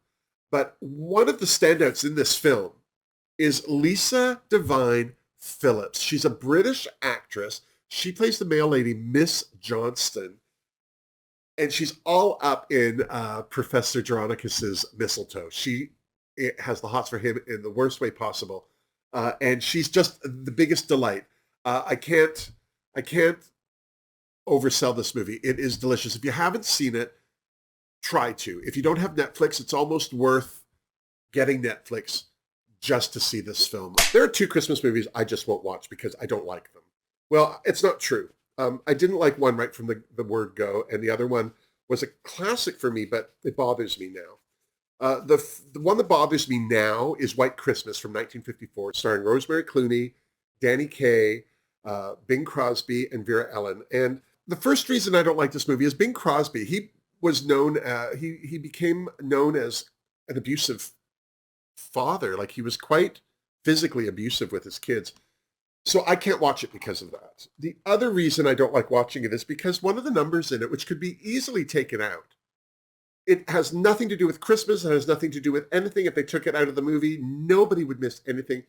But one of the standouts in this film is Lisa Devine Phillips. She's a British actress. She plays the male lady, Miss Johnston. And she's all up in Professor Geronicus's mistletoe. She has the hots for him in the worst way possible. And she's just the biggest delight. I can't oversell this movie. It is delicious. If you haven't seen it, try to. If you don't have Netflix, it's almost worth getting Netflix just to see this film. There are 2 Christmas movies I just won't watch because I don't like them. Well, it's not true. I didn't like one right from the word go, and the other one was a classic for me, but it bothers me now. The one that bothers me now is White Christmas from 1954, starring Rosemary Clooney, Danny Kaye, Bing Crosby, and Vera Ellen. And the first reason I don't like this movie is Bing Crosby. He was known, he became known as an abusive father. Like, he was quite physically abusive with his kids. So I can't watch it because of that. The other reason I don't like watching it is because one of the numbers in it, which could be easily taken out, it has nothing to do with Christmas. It has nothing to do with anything. If they took it out of the movie, nobody would miss anything.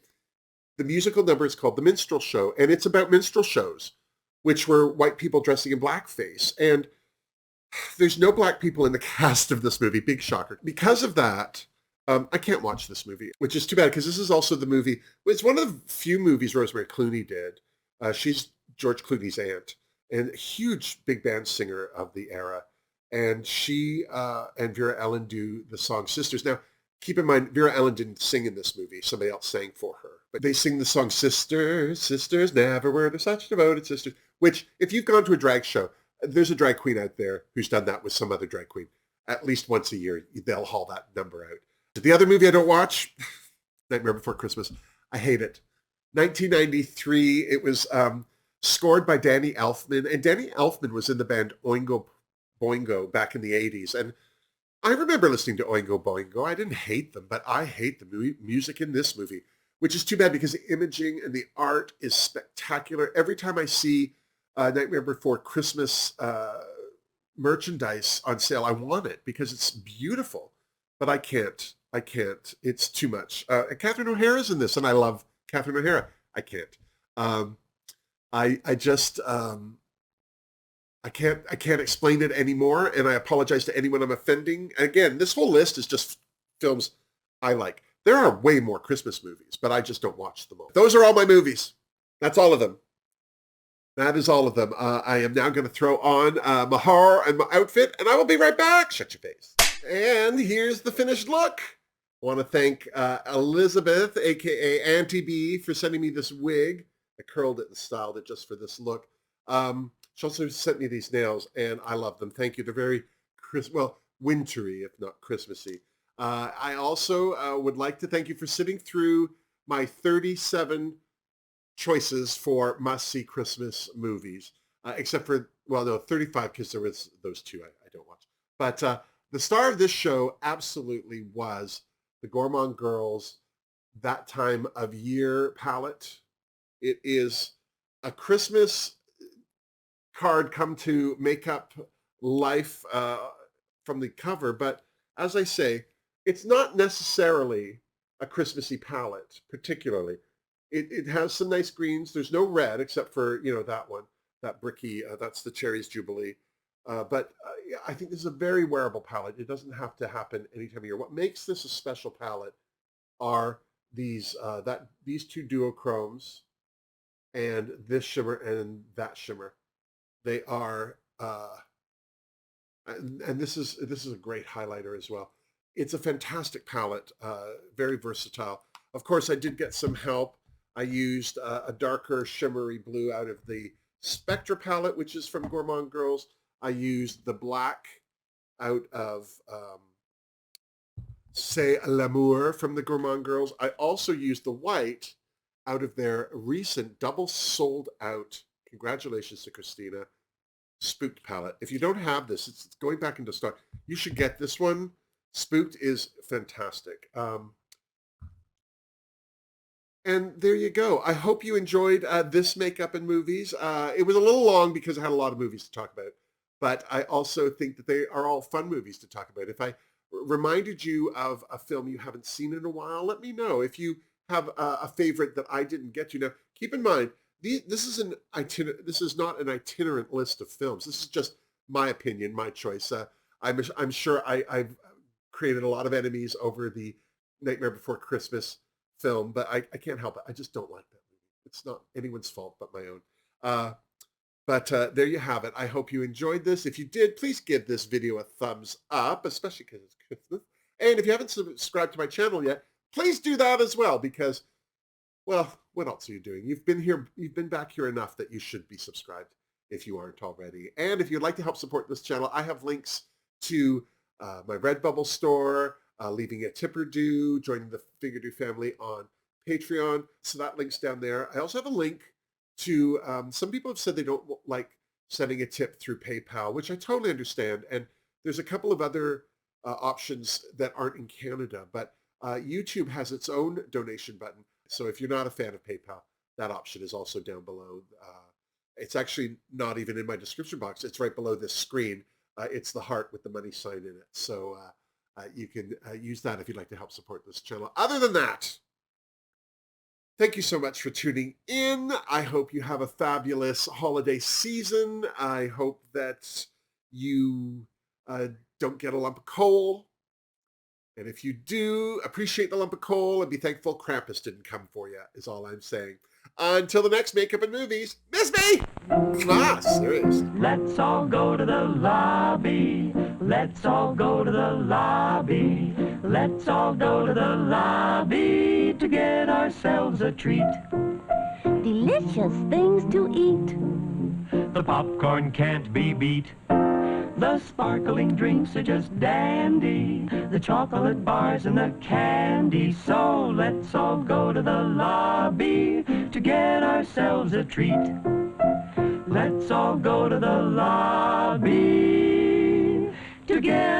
The musical number is called The Minstrel Show, and it's about minstrel shows, which were white people dressing in blackface. And there's no black people in the cast of this movie. Big shocker. Because of that, I can't watch this movie, which is too bad because this is also the movie. It's one of the few movies Rosemary Clooney did. She's George Clooney's aunt and a huge big band singer of the era. And she and Vera Ellen do the song Sisters. Now, keep in mind, Vera Ellen didn't sing in this movie. Somebody else sang for her. But they sing the song Sisters, Sisters, never were there such devoted sisters, which if you've gone to a drag show, there's a drag queen out there who's done that with some other drag queen. At least once a year, they'll haul that number out. The other movie I don't watch, Nightmare Before Christmas, I hate it. 1993, it was scored by Danny Elfman, and Danny Elfman was in the band Oingo Boingo back in the 80s. And I remember listening to Oingo Boingo. I didn't hate them, but I hate the music in this movie, which is too bad because the imaging and the art is spectacular. Every time I see Nightmare Before Christmas merchandise on sale, I want it because it's beautiful, but I can't. It's too much. And Catherine O'Hara's in this, and I love Catherine O'Hara. I can't. I can't explain it anymore, and I apologize to anyone I'm offending. And again, this whole list is just films I like. There are way more Christmas movies, but I just don't watch them all. Those are all my movies. That's all of them. That is all of them. I am now going to throw on my hair and my outfit, and I will be right back. Shut your face. And here's the finished look. I want to thank Elizabeth, a.k.a. Auntie B, for sending me this wig. I curled it and styled it just for this look. She also sent me these nails, and I love them. Thank you. They're very, wintry, if not Christmassy. I also would like to thank you for sitting through my 37 choices for must-see Christmas movies, except for, 35, because there was those 2 I don't watch. But the star of this show absolutely was the Gourmande Girls' That Time of Year palette. It is a Christmas card come to make up life from the cover, but as I say, it's not necessarily a Christmassy palette, particularly. It has some nice greens. There's no red except for, that one, that bricky, that's the Cherries Jubilee. But yeah, I think this is a very wearable palette. It doesn't have to happen any time of year. What makes this a special palette are these two duochromes and this shimmer and that shimmer. They are, and this is a great highlighter as well. It's a fantastic palette, very versatile. Of course, I did get some help. I used a darker shimmery blue out of the Spectra palette, which is from Gourmande Girls. I used the black out of C'est L'Amour from the Gourmande Girls. I also used the white out of their recent double sold out, congratulations to Christina, Spooked palette. If you don't have this, it's going back into stock. You should get this one. Spooked is fantastic. And there you go. I hope you enjoyed this Makeup and Movies. It was a little long because I had a lot of movies to talk about, but I also think that they are all fun movies to talk about. If I reminded you of a film you haven't seen in a while, let me know. If you have a favorite that I didn't get to. Now, keep in mind, this is not an itinerant list of films. This is just my opinion, my choice. I'm sure I've created a lot of enemies over the Nightmare Before Christmas film, but I can't help it. I just don't like that movie. It's not anyone's fault but my own. But there you have it. I hope you enjoyed this. If you did, please give this video a thumbs up, especially because it's Christmas. And if you haven't subscribed to my channel yet, please do that as well because, well, what else are you doing? You've been back here enough that you should be subscribed if you aren't already. And if you'd like to help support this channel, I have links to my Redbubble store, leaving a Fingerdoo, joining the Fingerdoo family on Patreon. So that link's down there. I also have a link to, some people have said they don't like sending a tip through PayPal, which I totally understand. And there's a couple of other options that aren't in Canada, but YouTube has its own donation button. So if you're not a fan of PayPal, that option is also down below. It's actually not even in my description box. It's right below this screen. It's the heart with the money sign in it. So you can use that if you'd like to help support this channel. Other than that, thank you so much for tuning in. I hope you have a fabulous holiday season. I hope that you don't get a lump of coal. And if you do, appreciate the lump of coal and be thankful Krampus didn't come for you, is all I'm saying. Until the next Makeup and Movies, miss me! Ah, serious. Let's all go to the lobby. Let's all go to the lobby. Let's all go to the lobby to get ourselves a treat. Delicious things to eat. The popcorn can't be beat. The sparkling drinks are just dandy. The chocolate bars and the candy. So let's all go to the lobby to get ourselves a treat. Let's all go to the lobby to get